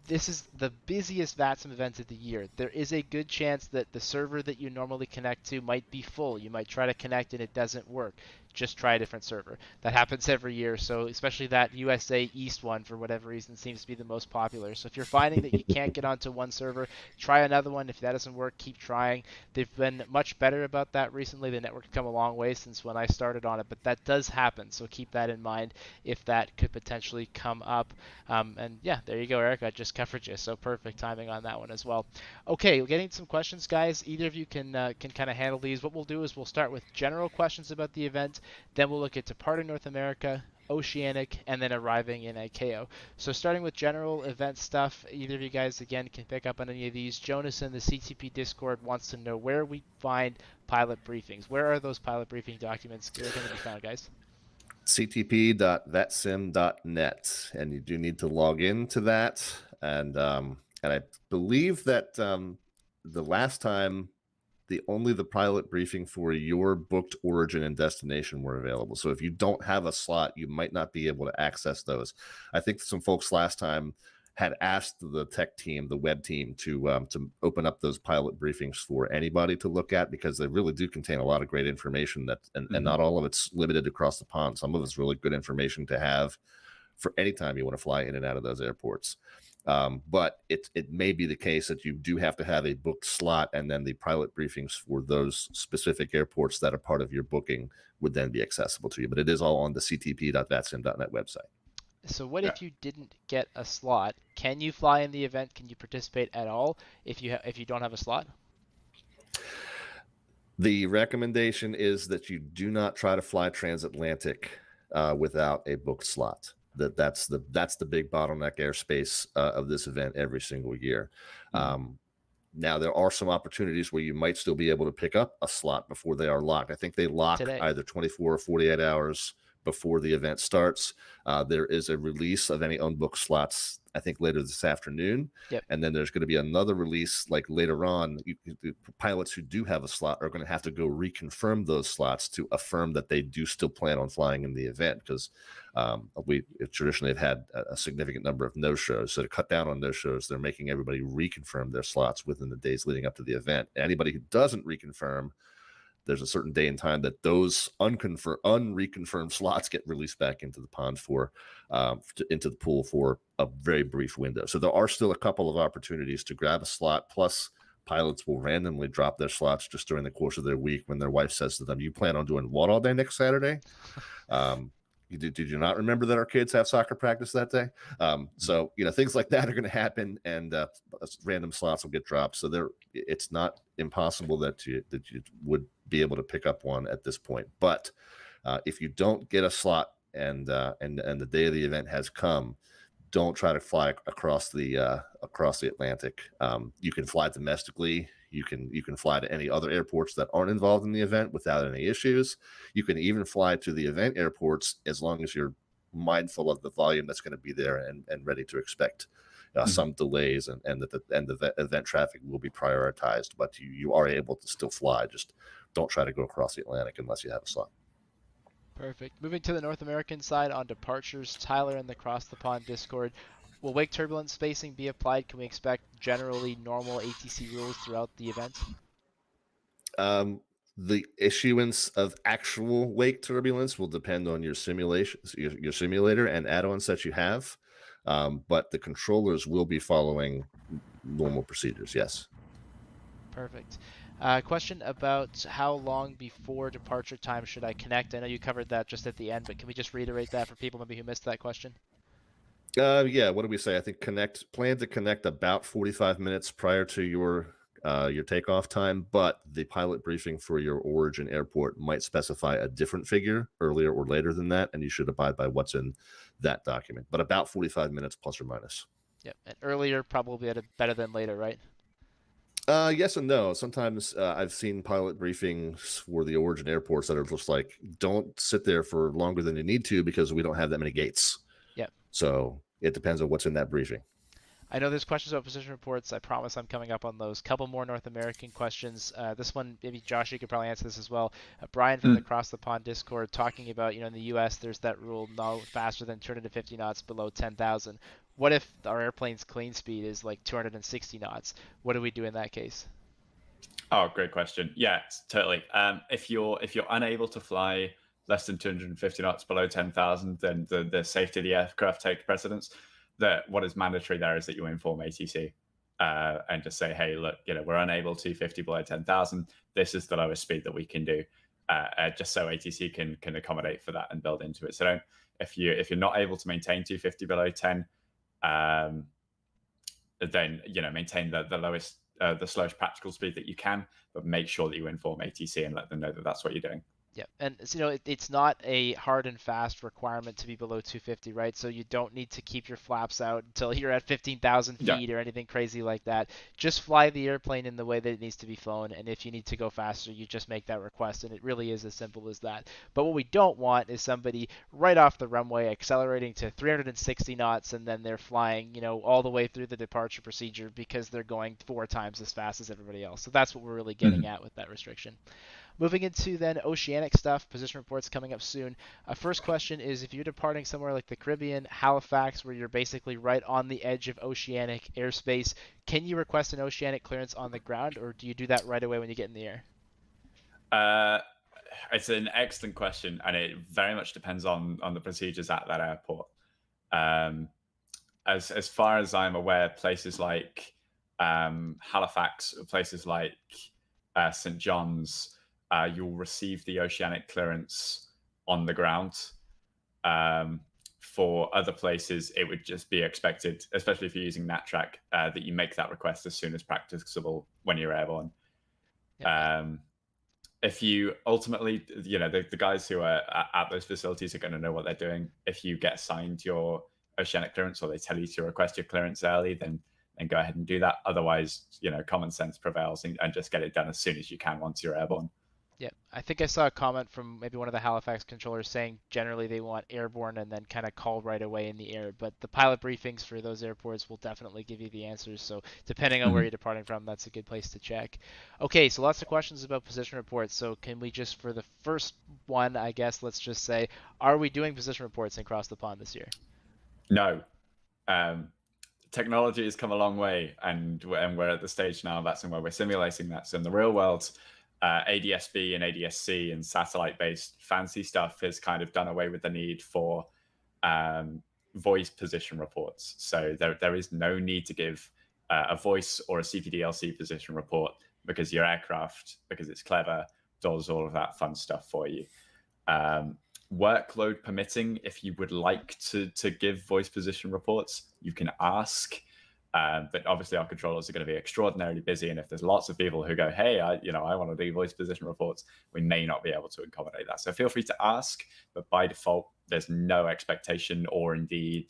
this is the busiest VATSIM event of the year. There is a good chance that the server that you normally connect to might be full. You might try to connect and it doesn't work. Just try a different server. That happens every year, so especially that USA East one, for whatever reason, seems to be the most popular. So if you're finding that you can't get onto one server, try another one. If that doesn't work, keep trying. They've been much better about that recently. The network's come a long way since when I started on it, but that does happen, so keep that in mind if that could potentially come up. And yeah, there you go, Eric. I just covered you, so perfect timing on that one as well. Okay, we're getting some questions, guys. Either of you can kind of handle these. What we'll do is we'll start with general questions about the event. Then we'll look at departing North America, oceanic, and then arriving in ICAO. So starting with general event stuff, either of you guys, again, can pick up on any of these. Jonas in the CTP Discord wants to know where we find pilot briefings. Where are those pilot briefing documents? Where can they be found, guys? ctp.vatsim.net, and you do need to log into that. And I believe that the last time only the pilot briefing for your booked origin and destination were available. So if you don't have a slot, you might not be able to access those. I think some folks last time had asked the tech team, the web team, to open up those pilot briefings for anybody to look at, because they really do contain a lot of great information and not all of it's limited across the pond. Some of it's really good information to have for any time you want to fly in and out of those airports. But it may be the case that you do have to have a booked slot, and then the pilot briefings for those specific airports that are part of your booking would then be accessible to you. But it is all on the ctp.vatsim.net website. So what if you didn't get a slot? Can you fly in the event? Can you participate at all if you don't have a slot? The recommendation is that you do not try to fly transatlantic without a booked slot. That's the big bottleneck airspace of this event every single year. Now, there are some opportunities where you might still be able to pick up a slot before they are locked. I think they lock today, either 24 or 48 hours before the event starts. There is a release of any unbooked slots, I think, later this afternoon. Yep. And then there's going to be another release like later on. The pilots who do have a slot are going to have to go reconfirm those slots to affirm that they do still plan on flying in the event, because we traditionally have had a significant number of no-shows. So to cut down on no-shows, they're making everybody reconfirm their slots within the days leading up to the event. Anybody who doesn't reconfirm, there's a certain day and time that those unreconfirmed slots get released back into the pond into the pool for a very brief window. So there are still a couple of opportunities to grab a slot. Plus, pilots will randomly drop their slots just during the course of their week when their wife says to them, "You plan on doing what all day next Saturday?" Did you not remember that our kids have soccer practice that day? So things like that are going to happen, and random slots will get dropped. So it's not impossible that you would be able to pick up one at this point. But if you don't get a slot and the day of the event has come, don't try to fly across the Atlantic. You can fly domestically. You can fly to any other airports that aren't involved in the event without any issues. You can even fly to the event airports as long as you're mindful of the volume that's going to be there and ready to expect some delays and the event traffic will be prioritized. But you are able to still fly. Just don't try to go across the Atlantic unless you have a slot. Perfect. Moving to the North American side on departures, Tyler in the Cross the Pond Discord. Will wake turbulence spacing be applied? Can we expect generally normal ATC rules throughout the event? The issuance of actual wake turbulence will depend on your simulations, your simulator and add-ons that you have. But the controllers will be following normal procedures, yes. Perfect. Question about how long before departure time should I connect? I know you covered that just at the end, but can we just reiterate that for people maybe who missed that question? Yeah, what did we say? I think plan to connect about 45 minutes prior to your takeoff time, but the pilot briefing for your origin airport might specify a different figure earlier or later than that, and you should abide by what's in that document. But about 45 minutes plus or minus. Yep, and earlier probably better than later, right? Yes and no. Sometimes I've seen pilot briefings for the origin airports that are just like, don't sit there for longer than you need to because we don't have that many gates. Yep. So it depends on what's in that briefing. I know there's questions about position reports. I promise I'm coming up on those. Couple more North American questions. This one, maybe Josh, you could probably answer this as well. Brian from the Cross the Pond Discord talking about, in the U.S. there's that rule, no faster than 250 knots below 10,000. What if our airplane's clean speed is like 260 knots? What do we do in that case? Oh, great question. Yeah, totally. If you're unable to fly less than 250 knots below 10,000, then the safety of the aircraft takes precedence. What is mandatory there is that you inform ATC and just say, hey, look, we're unable to 50 below 10,000. This is the lowest speed that we can do, just so ATC can accommodate for that and build into it. So if you're not able to maintain 250 below 10, then maintain the lowest, the slowest practical speed that you can, but make sure that you inform ATC and let them know that that's what you're doing. Yeah, and it's not a hard and fast requirement to be below 250, right? So you don't need to keep your flaps out until you're at 15,000 feet or anything crazy like that. Just fly the airplane in the way that it needs to be flown, and if you need to go faster, you just make that request, and it really is as simple as that. But what we don't want is somebody right off the runway accelerating to 360 knots, and then they're flying, all the way through the departure procedure because they're going 4 times as fast as everybody else. So that's what we're really getting at with that restriction. Moving into then oceanic stuff, position reports coming up soon. First question is, if you're departing somewhere like the Caribbean, Halifax, where you're basically right on the edge of oceanic airspace, can you request an oceanic clearance on the ground, or do you do that right away when you get in the air? It's an excellent question, and it very much depends on the procedures at that airport. As far as I'm aware, places like Halifax, places like St. John's, you'll receive the oceanic clearance on the ground. For other places, it would just be expected, especially if you're using NatTrack, that you make that request as soon as practicable when you're airborne. Yeah. If you ultimately, the guys who are at those facilities are going to know what they're doing. If you get assigned your oceanic clearance or they tell you to request your clearance early, then go ahead and do that. Otherwise, common sense prevails and just get it done as soon as you can once you're airborne. Yeah, I think I saw a comment from maybe one of the Halifax controllers saying generally they want airborne and then kind of call right away in the air. But the pilot briefings for those airports will definitely give you the answers. So depending on where you're departing from, that's a good place to check. Okay, so lots of questions about position reports. So can we just, for the first one, I guess, let's just say, are we doing position reports in Cross the Pond this year? No. Technology has come a long way, and we're at the stage now that's where we're simulating that. So in the real world, ADS-B and ADS-C and satellite-based fancy stuff has kind of done away with the need for voice position reports. So there is no need to give a voice or a CPDLC position report because your aircraft, because it's clever, does all of that fun stuff for you. Workload permitting, if you would like to give voice position reports, you can ask. But obviously our controllers are going to be extraordinarily busy, and if there's lots of people who go, hey, I want to do voice position reports, we may not be able to accommodate that. So feel free to ask, but by default there's no expectation, or indeed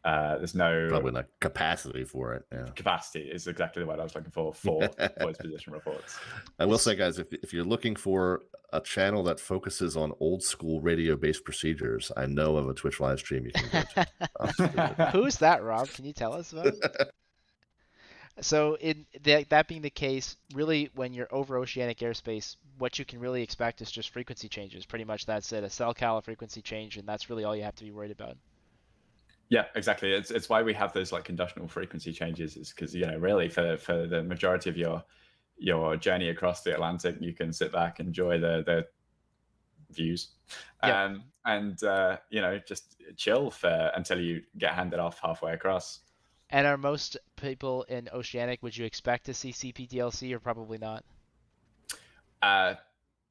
there's no probably not capacity for it. Yeah. Capacity is exactly the word I was looking for voice position reports. I will say, guys, if you're looking for a channel that focuses on old school radio based procedures, I know of a Twitch live stream you can go to. Who's that, Rob? Can you tell us about? So that being the case, really when you're over oceanic airspace, what you can really expect is just frequency changes. Pretty much that's it, a cell frequency change, and that's really all you have to be worried about. Yeah, exactly. It's why we have those like conditional frequency changes, is because really for the majority of your journey across the Atlantic, you can sit back, enjoy the views, and just chill until you get handed off halfway across. And are most people in oceanic, would you expect to see CPDLC or probably not?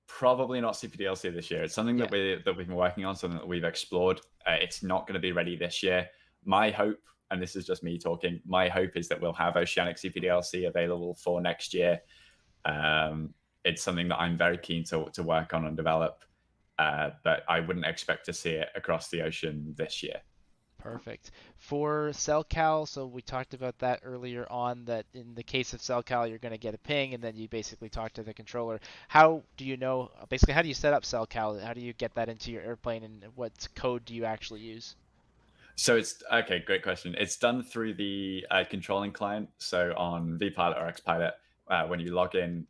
Probably not CPDLC this year. It's something that we've been working on, something that we've explored. It's not going to be ready this year. My hope, and this is just me talking, my hope is that we'll have oceanic CPDLC available for next year. It's something that I'm very keen to work on and develop, but I wouldn't expect to see it across the ocean this year. Perfect. For CellCal, so we talked about that earlier on, that in the case of CellCal, you're going to get a ping and then you basically talk to the controller. How do you know, basically, how do you set up CellCal? How do you get that into your airplane, and what code do you actually use? So it's okay. Great question. It's done through the controlling client. So on vPilot or XPilot, when you log in,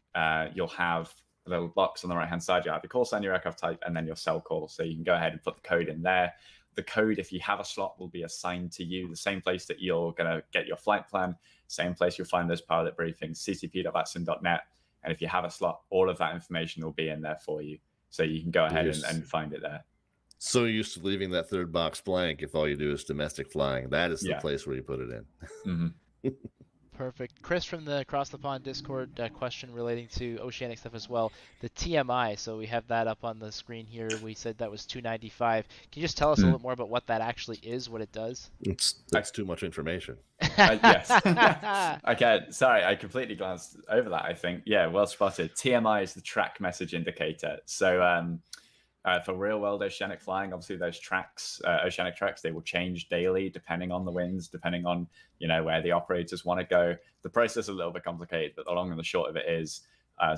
you'll have a little box on the right hand side. You have your call sign, your aircraft type, and then your cell call. So you can go ahead and put the code in there. The code, if you have a slot, will be assigned to you. The same place that you're going to get your flight plan, same place you'll find those pilot briefings, ccp.vatsim.net. And if you have a slot, all of that information will be in there for you. So you can go ahead and find it there. So used to leaving that third box blank if all you do is domestic flying. That is the place where you put it in. Mm-hmm. Perfect. Chris from the Cross the Pond Discord, question relating to oceanic stuff as well. The TMI, so we have that up on the screen here. We said that was $295. Can you just tell us a little more about what that actually is, what it does? That's too much information. Yes. Okay. Sorry, I completely glanced over that, I think. Yeah, well spotted. TMI is the track message indicator. So for real world oceanic flying, obviously those tracks, oceanic tracks, they will change daily depending on the winds, depending on, where the operators want to go. The process is a little bit complicated, but the long and the short of it is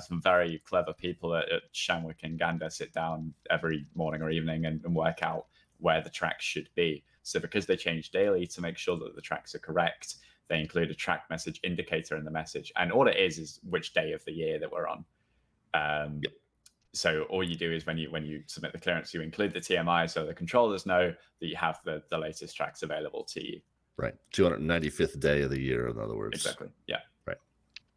some very clever people at Shamwick and Gander sit down every morning or evening and work out where the tracks should be. So because they change daily, to make sure that the tracks are correct, they include a track message indicator in the message. And all it is which day of the year that we're on. Yep. So all you do is when you submit the clearance, you include the TMI so the controllers know that you have the latest tracks available to you. Right. 295th day of the year, in other words. Exactly. Yeah. Right.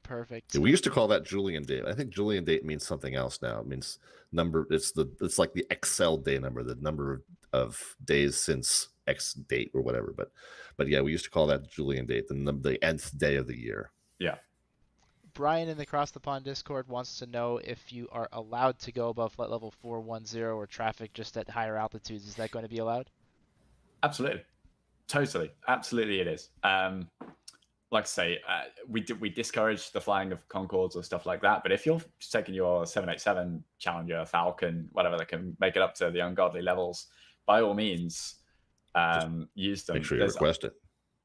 Perfect. Yeah, we used to call that Julian date. I think Julian date means something else now. It means number. It's like the Excel day number, the number of days since X date or whatever. But yeah, we used to call that Julian date, the nth day of the year. Yeah. Brian in the Cross the Pond Discord wants to know if you are allowed to go above flight level 410 or traffic just at higher altitudes. Is that going to be allowed? Absolutely. Totally. Absolutely it is. Like I say, we discourage the flying of Concords or stuff like that. But if you're taking your 787 Challenger, Falcon, whatever that can make it up to the ungodly levels, by all means, use them. Make sure you request it.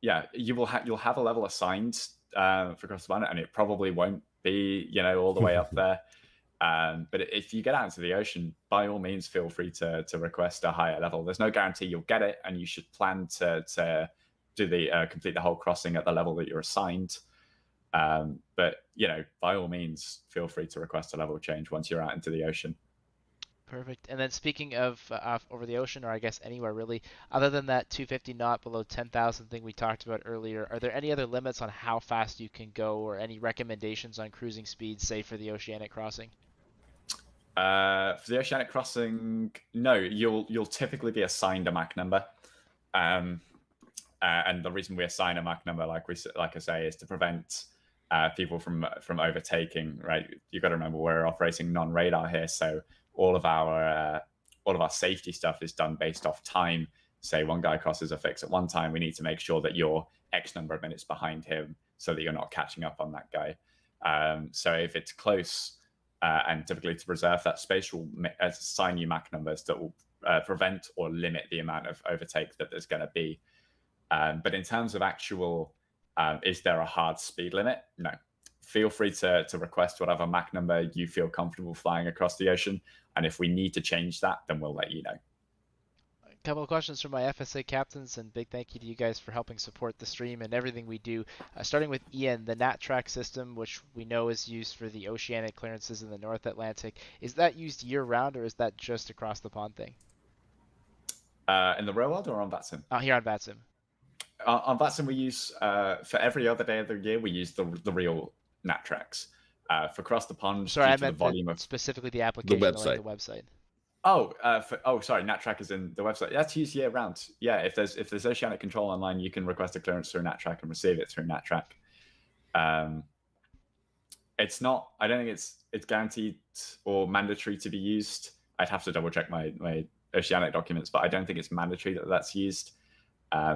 Yeah, you'll have a level assigned for Cross the Pond, and it probably won't be all the way up there. But if you get out into the ocean, by all means, feel free to request a higher level. There's no guarantee you'll get it, and you should plan to do the complete the whole crossing at the level that you're assigned. But by all means, feel free to request a level change once you're out into the ocean. Perfect. And then speaking of over the ocean, or I guess anywhere really, other than that 250 knot below 10,000 thing we talked about earlier, are there any other limits on how fast you can go, or any recommendations on cruising speeds, say for the oceanic crossing? For the oceanic crossing, no. You'll typically be assigned a Mach number, and the reason we assign a Mach number, like I say, is to prevent people from overtaking. Right, you've got to remember we're operating non-radar here, so all of our safety stuff is done based off time. Say one guy crosses a fix at one time, we need to make sure that you're X number of minutes behind him so that you're not catching up on that guy. So if it's close, and typically to preserve that space, we'll assign you Mach numbers that will prevent or limit the amount of overtake that there's going to be. But in terms of actual, is there a hard speed limit? No. Feel free to request whatever Mach number you feel comfortable flying across the ocean. And if we need to change that, then we'll let you know. A couple of questions from my FSA captains, and big thank you to you guys for helping support the stream and everything we do. Starting with Ian, the NatTrack system, which we know is used for the oceanic clearances in the North Atlantic, is that used year-round, or is that just across the pond thing? In the real world or on VATSIM? Here on VATSIM. On VATSIM, we use, for every other day of the year, we use the real NatTracks. For Cross the Pond, sorry, I meant the volume of specifically the application, the website. like the website. Sorry, NatTrack is in the website. That's used year round. Yeah, if there's oceanic control online, you can request a clearance through NatTrack and receive it through NatTrack. It's not. I don't think it's guaranteed or mandatory to be used. I'd have to double check my oceanic documents, but I don't think it's mandatory that that's used.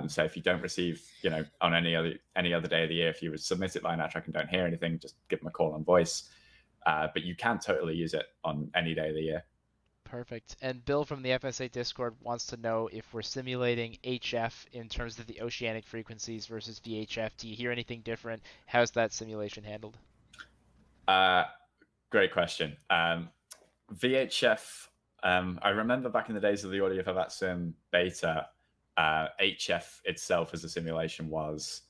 So if you don't receive, on any other day of the year, if you would submit it by NatTrack and don't hear anything, just give them a call on voice. But you can totally use it on any day of the year. Perfect. And Bill from the FSA Discord wants to know if we're simulating HF in terms of the oceanic frequencies versus VHF. Do you hear anything different? How's that simulation handled? Great question. VHF, I remember back in the days of the Audio for VATSIM beta, HF itself as a simulation was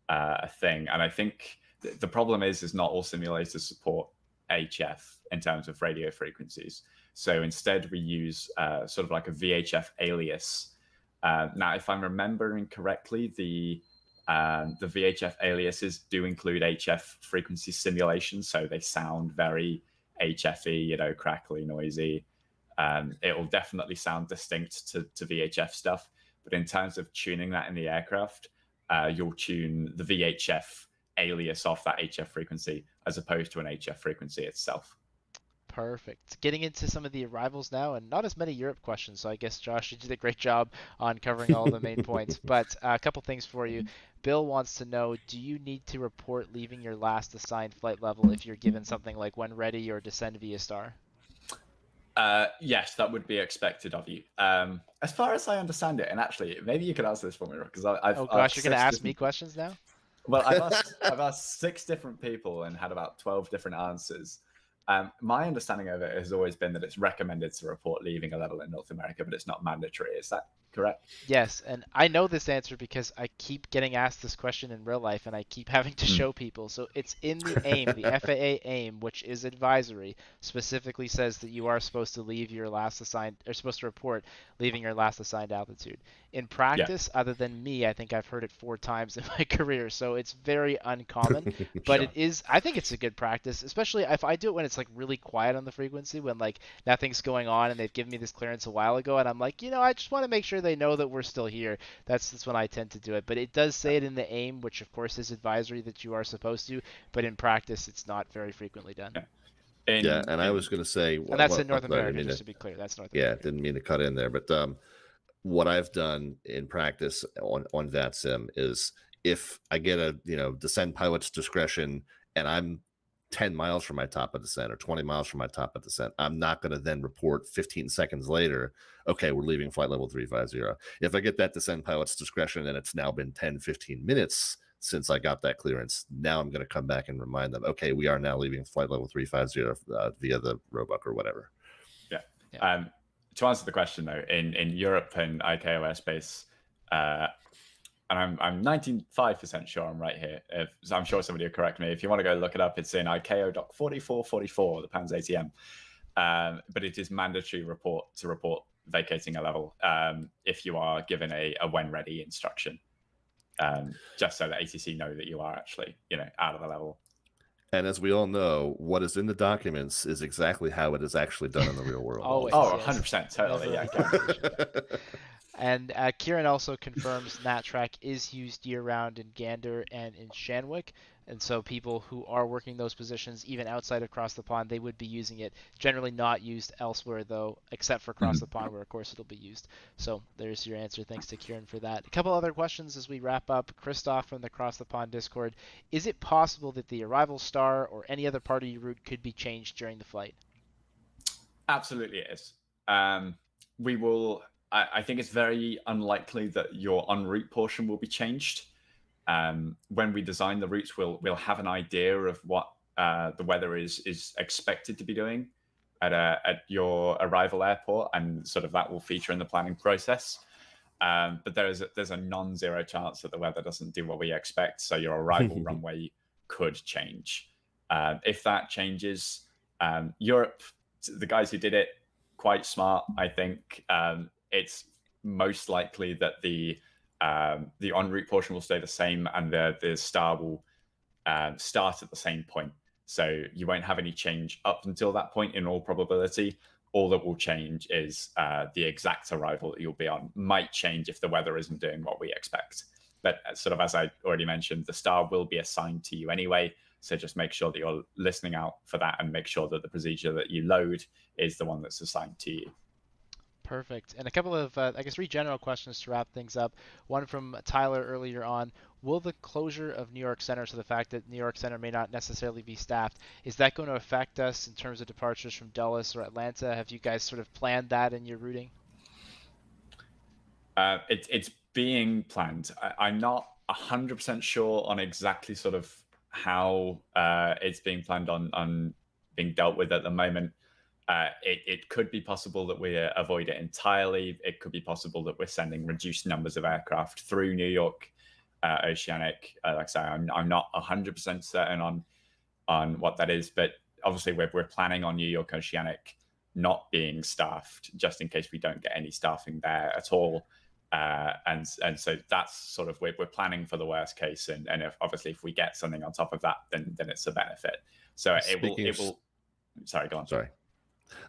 a thing. And I think the problem is not all simulators support HF in terms of radio frequencies. So instead we use sort of like a VHF alias. Now, if I'm remembering correctly, the VHF aliases do include HF frequency simulations, so they sound very HFE, crackly, noisy. It will definitely sound distinct to VHF stuff. But in terms of tuning that in the aircraft, you'll tune the VHF alias off that HF frequency as opposed to an HF frequency itself. Perfect. Getting into some of the arrivals now, and not as many Europe questions, so I guess, Josh, you did a great job on covering all the main points. But a couple things for you. Bill wants to know, do you need to report leaving your last assigned flight level if you're given something like when ready or descend via star? Yes, that would be expected of you. As far as I understand it, and actually, maybe you could answer this for me, because Oh gosh, you're going to ask me questions now? Well, I've asked 6 different people and had about 12 different answers. My understanding of it has always been that it's recommended to report leaving a level in North America, but it's not mandatory. Is that correct? Yes, and I know this answer because I keep getting asked this question in real life, and I keep having to show people. So it's in the AIM, the FAA AIM, which is advisory, specifically says that you are supposed to leave your last assigned, or supposed to report leaving your last assigned altitude. In practice, other than me, I think I've heard it 4 times in my career, so it's very uncommon. But it is, I think it's a good practice, especially if I do it when it's like really quiet on the frequency, when like nothing's going on, and they've given me this clearance a while ago, and I'm like, I just want to make sure they know that we're still here. That's when I tend to do it. But it does say it in the AIM, which of course is advisory, that you are supposed to, but in practice it's not very frequently done. I was going to say, and that's in North America, just to be clear. That's North America. Yeah, didn't mean to cut in there, but what I've done in practice on VATSIM is, if I get a descend pilot's discretion and I'm 10 miles from my top of descent or 20 miles from my top of descent, I'm not going to then report 15 seconds later, okay, we're leaving flight level 350. If I get that descend pilot's discretion and it's now been 10, 15 minutes since I got that clearance, now I'm going to come back and remind them, okay, we are now leaving flight level 350 via the Roebuck or whatever. Yeah. To answer the question, though, in Europe and ICAO airspace, and I'm 95% sure I'm right here. So I'm sure somebody will correct me. If you want to go look it up, it's in ICAO Doc 4444, the PANS ATM. But it is mandatory to report vacating a level if you are given a when ready instruction, just so that ATC know that you are actually out of the level. And as we all know, what is in the documents is exactly how it is actually done in the real world. Always, yes. 100%, totally. Yeah. And Kieran also confirms NatTrack is used year-round in Gander and in Shanwick, and so people who are working those positions, even outside of Cross the Pond, they would be using it. Generally not used elsewhere, though, except for Cross the Pond, where, of course, it'll be used. So there's your answer. Thanks to Kieran for that. A couple other questions as we wrap up. Christoph from the Cross the Pond Discord. Is it possible that the arrival star or any other part of your route could be changed during the flight? Absolutely it is. We will... I think it's very unlikely that your en route portion will be changed. When we design the routes, we'll have an idea of what the weather is expected to be doing at your arrival airport, and sort of that will feature in the planning process. But there's a non-zero chance that the weather doesn't do what we expect, so your arrival runway could change. If that changes, Europe, the guys who did it, quite smart, I think. It's most likely that the en route portion will stay the same, and the star will start at the same point. So you won't have any change up until that point in all probability. All that will change is the exact arrival that you'll be on. Might change if the weather isn't doing what we expect. But sort of as I already mentioned, the star will be assigned to you anyway. So just make sure that you're listening out for that, and make sure that the procedure that you load is the one that's assigned to you. Perfect. And a couple of, I guess, 3 general questions to wrap things up. One from Tyler earlier on. Will the closure of New York Center, so the fact that New York Center may not necessarily be staffed, is that going to affect us in terms of departures from Dulles or Atlanta? Have you guys sort of planned that in your routing? It's being planned. I'm not 100% sure on exactly sort of how it's being planned on being dealt with at the moment. It could be possible that we avoid it entirely. It could be possible that we're sending reduced numbers of aircraft through New York Oceanic. Like I say, I'm not 100% certain on what that is, but obviously we're planning on New York Oceanic not being staffed, just in case we don't get any staffing there at all. And so that's sort of we're planning for the worst case, and obviously if we get something on top of that, then it's a benefit. So it will. Sorry, go on. Sorry.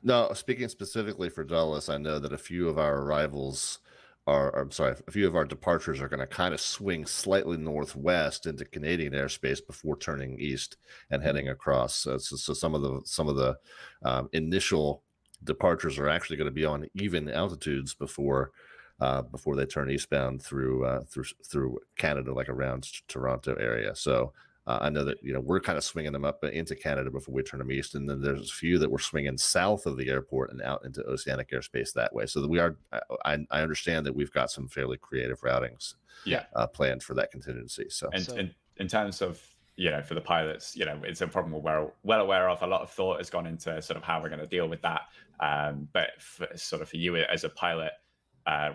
No, speaking specifically for Dulles, I know that a few of our arrivals a few of our departures are going to kind of swing slightly northwest into Canadian airspace before turning east and heading across. So some of the initial departures are actually going to be on even altitudes before they turn eastbound through Canada, like around Toronto area. So I know that we're kind of swinging them up into Canada before we turn them east, and then there's a few that we're swinging south of the airport and out into oceanic airspace that way. So that we are. I understand that we've got some fairly creative routings, planned for that contingency. So, in terms of for the pilots, it's a problem we're well aware of. A lot of thought has gone into sort of how we're going to deal with that. But for you as a pilot,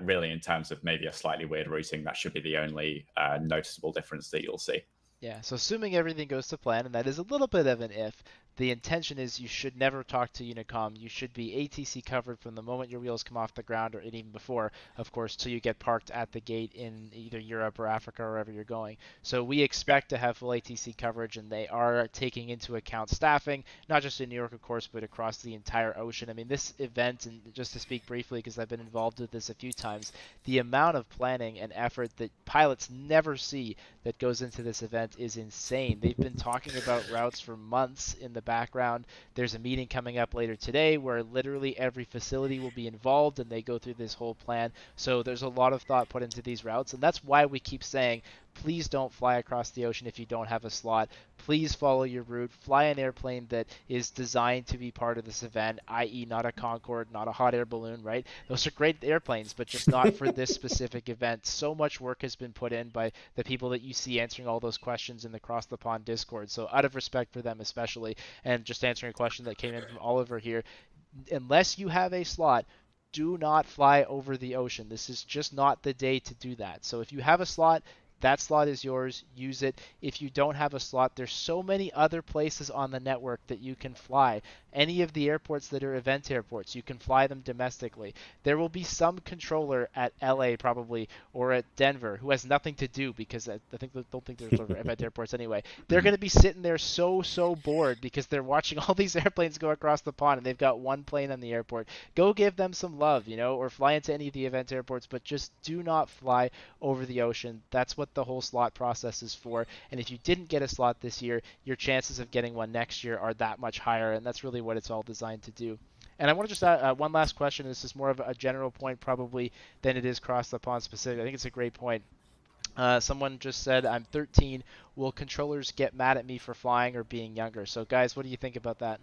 really in terms of maybe a slightly weird routing, that should be the only noticeable difference that you'll see. Yeah, so assuming everything goes to plan, and that is a little bit of an if, the intention is you should never talk to Unicom. You should be ATC covered from the moment your wheels come off the ground, or even before, of course, till you get parked at the gate in either Europe or Africa or wherever you're going. So we expect to have full ATC coverage, and they are taking into account staffing, not just in New York, of course, but across the entire ocean. I mean, this event, and just to speak briefly, because I've been involved with this a few times, the amount of planning and effort that pilots never see that goes into this event is insane. They've been talking about routes for months in the background. There's a meeting coming up later today where literally every facility will be involved and they go through this whole plan. So there's a lot of thought put into these routes, and that's why we keep saying, please don't fly across the ocean if you don't have a slot. Please follow your route. Fly an airplane that is designed to be part of this event, i.e. not a Concorde, not a hot air balloon, right? Those are great airplanes, but just not for this specific event. So much work has been put in by the people that you see answering all those questions in the Cross the Pond Discord. So out of respect for them especially, and just answering a question that came in from Oliver here, unless you have a slot, do not fly over the ocean. This is just not the day to do that. So if you have a slot, that slot is yours. Use it. If you don't have a slot, there's so many other places on the network that you can fly. Any of the airports that are event airports, you can fly them domestically. There will be some controller at LA probably, or at Denver, who has nothing to do, because I don't think there's event airports anyway. They're going to be sitting there so bored because they're watching all these airplanes go across the pond and they've got one plane on the airport. Go give them some love, or fly into any of the event airports, but just do not fly over the ocean. That's what the whole slot process is for. And if you didn't get a slot this year, your chances of getting one next year are that much higher, and that's really what it's all designed to do. And I want to just add one last question. This is more of a general point probably than it is Cross the Pond specific. I think it's a great point. Someone just said, I'm 13. Will controllers get mad at me for flying or being younger? So guys, what do you think about that?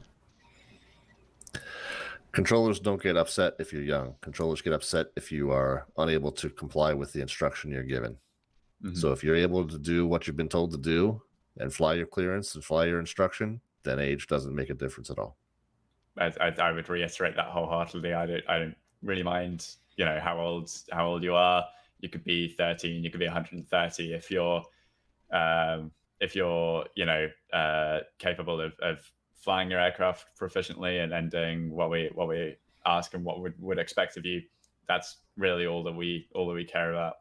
Controllers don't get upset if you're young. Controllers get upset if you are unable to comply with the instruction you're given. Mm-hmm. So if you're able to do what you've been told to do and fly your clearance and fly your instruction, then age doesn't make a difference at all. I would reiterate that wholeheartedly. I don't really mind, how old you are. You could be 13, you could be 130 if you're capable of flying your aircraft proficiently and doing what we ask and what we would expect of you. That's really all that we care about.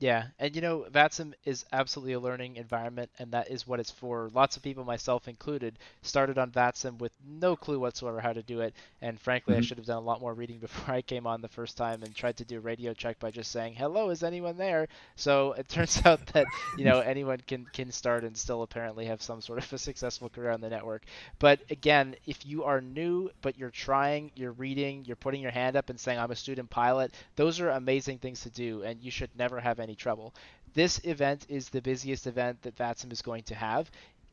Yeah, and VATSIM is absolutely a learning environment, and that is what it's for. Lots of people, myself included, started on VATSIM with no clue whatsoever how to do it, and frankly, I Hmm. should have done a lot more reading before I came on the first time and tried to do a radio check by just saying, "Hello, is anyone there?" So it turns out that anyone can start and still apparently have some sort of a successful career on the network. But again, if you are new but you're trying, you're reading, you're putting your hand up and saying, "I'm a student pilot," those are amazing things to do, and you should never have any trouble. This event is the busiest event that VATSIM is going to have.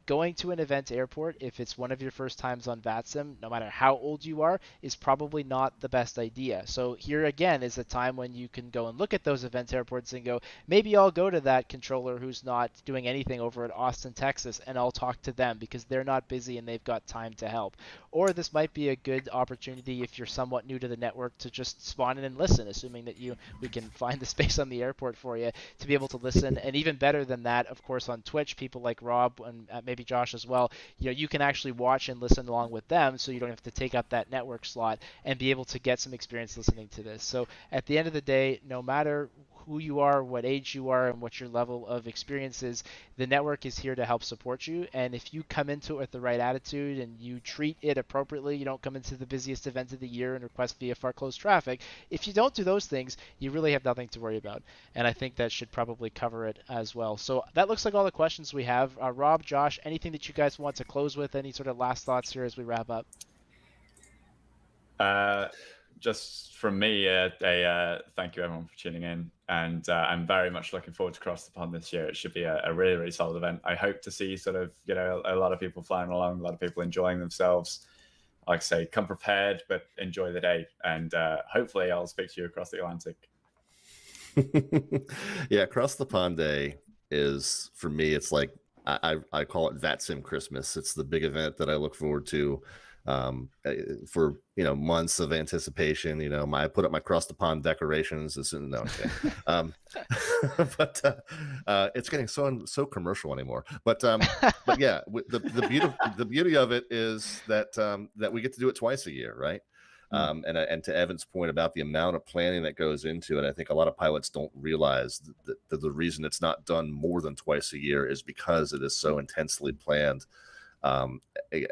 Going to an event airport, if it's one of your first times on VATSIM, no matter how old you are, is probably not the best idea. So here again is a time when you can go and look at those event airports and go, maybe I'll go to that controller who's not doing anything over at Austin, Texas, and I'll talk to them because they're not busy and they've got time to help. Or this might be a good opportunity if you're somewhat new to the network to just spawn in and listen, assuming that we can find the space on the airport for you to be able to listen. And even better than that, of course, on Twitch, people like Rob and maybe Josh as well, you can actually watch and listen along with them, so you don't have to take up that network slot and be able to get some experience listening to this. So at the end of the day, no matter who you are, what age you are, and what your level of experience is, the network is here to help support you. And if you come into it with the right attitude and you treat it appropriately, you don't come into the busiest event of the year and request VFR closed traffic. If you don't do those things, you really have nothing to worry about. And I think that should probably cover it as well. So that looks like all the questions we have. Rob, Josh, anything that you guys want to close with? Any sort of last thoughts here as we wrap up? Uh, just from me, thank you everyone for tuning in, and I'm very much looking forward to Cross the Pond this year. It should be a really, really solid event. I hope to see sort of a lot of people flying along, a lot of people enjoying themselves. Like I say, come prepared, but enjoy the day, and hopefully I'll speak to you across the Atlantic. Yeah, Cross the Pond Day is, for me, it's like I call it VATSIM Christmas. It's the big event that I look forward to for months of anticipation. I put up my Cross the Pond decorations. No, I'm kidding. But it's getting so commercial anymore. But yeah, the beauty of it is that we get to do it twice a year, right? And to Evan's point about the amount of planning that goes into it, I think a lot of pilots don't realize that the reason it's not done more than twice a year is because it is so intensely planned.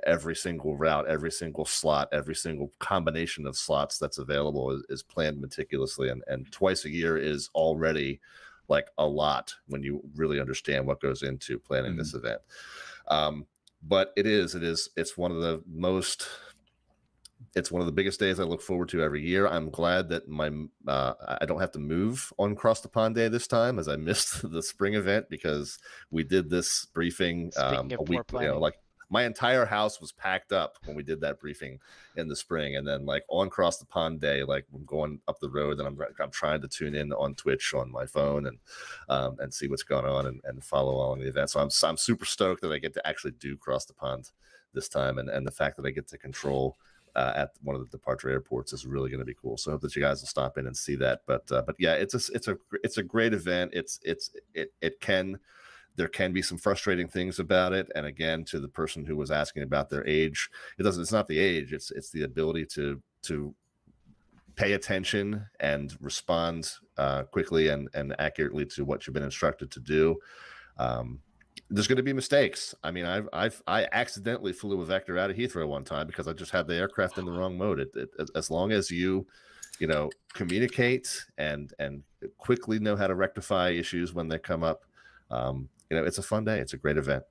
Every single route, every single slot, every single combination of slots that's available is planned meticulously, and twice a year is already like a lot when you really understand what goes into planning this event. But it's one of the biggest days I look forward to every year. I'm glad that I don't have to move on Cross the Pond Day this time, as I missed the spring event because we did this briefing Speaking of a week. poor planning. Like my entire house was packed up when we did that briefing in the spring, and then like on Cross the Pond Day, like I'm going up the road and I'm trying to tune in on Twitch on my phone and see what's going on and follow along the event. So I'm super stoked that I get to actually do Cross the Pond this time, and the fact that I get to control at one of the departure airports is really going to be cool. So I hope that you guys will stop in and see that. But yeah, it's a great event. There can be some frustrating things about it. And again, to the person who was asking about their age, it's not the age, it's the ability to pay attention and respond quickly and accurately to what you've been instructed to do. There's going to be mistakes. I mean, I accidentally flew a Vector out of Heathrow one time because I just had the aircraft in the wrong mode. As long as you communicate and quickly know how to rectify issues when they come up, it's a fun day. It's a great event.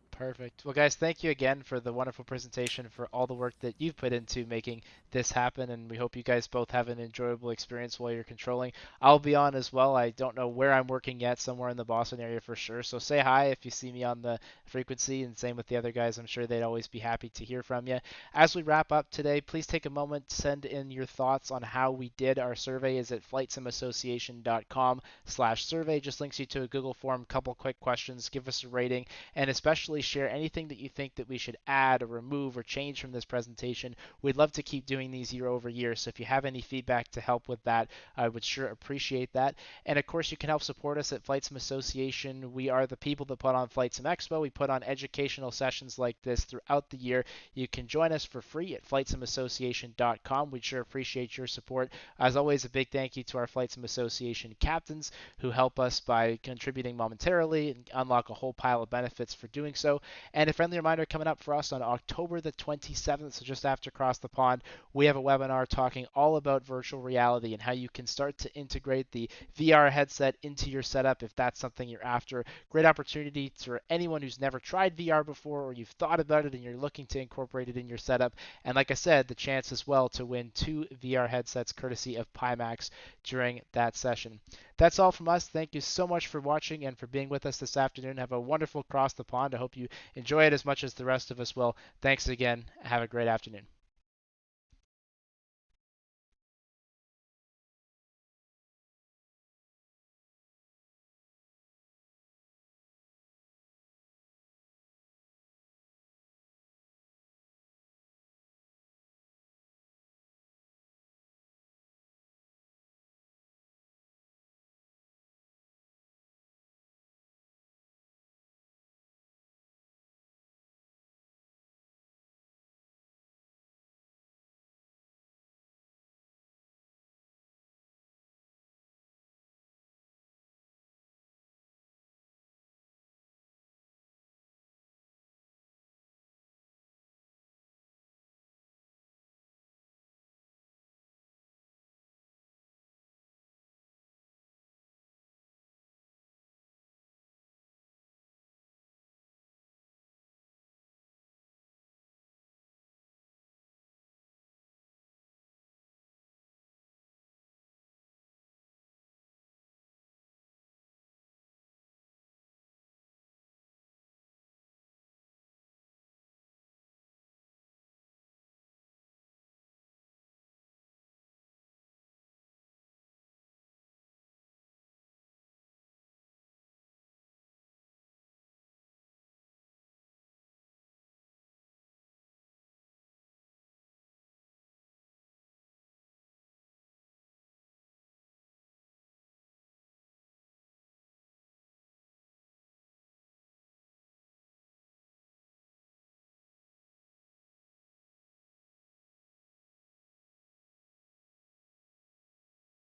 Perfect. Well, guys, thank you again for the wonderful presentation, for all the work that you've put into making this happen, and we hope you guys both have an enjoyable experience while you're controlling. I'll be on as well. I don't know where I'm working yet, somewhere in the Boston area for sure. So say hi if you see me on the frequency, and same with the other guys. I'm sure they'd always be happy to hear from you. As we wrap up today, please take a moment to send in your thoughts on how we did. Our survey is at flightsimassociation.com/survey. Just links you to a Google form, couple quick questions, give us a rating, and especially share anything that you think that we should add or remove or change from this presentation. We'd love to keep doing these year over year. So if you have any feedback to help with that, I would sure appreciate that. And of course, you can help support us at Flight Sim Association. We are the people that put on Flight Sim Expo. We put on educational sessions like this throughout the year. You can join us for free at flightsimassociation.com. We'd sure appreciate your support. As always, a big thank you to our Flight Sim Association captains who help us by contributing momentarily and unlock a whole pile of benefits for doing so. And a friendly reminder coming up for us on October the 27th, so just after Cross the Pond, we have a webinar talking all about virtual reality and how you can start to integrate the VR headset into your setup if that's something you're after. Great opportunity for anyone who's never tried VR before, or you've thought about it and you're looking to incorporate it in your setup. And like I said, the chance as well to win 2 VR headsets courtesy of Pimax during that session. That's all from us. Thank you so much for watching and for being with us this afternoon. Have a wonderful Cross the Pond. I hope you enjoy it as much as the rest of us will. Thanks again. Have a great afternoon.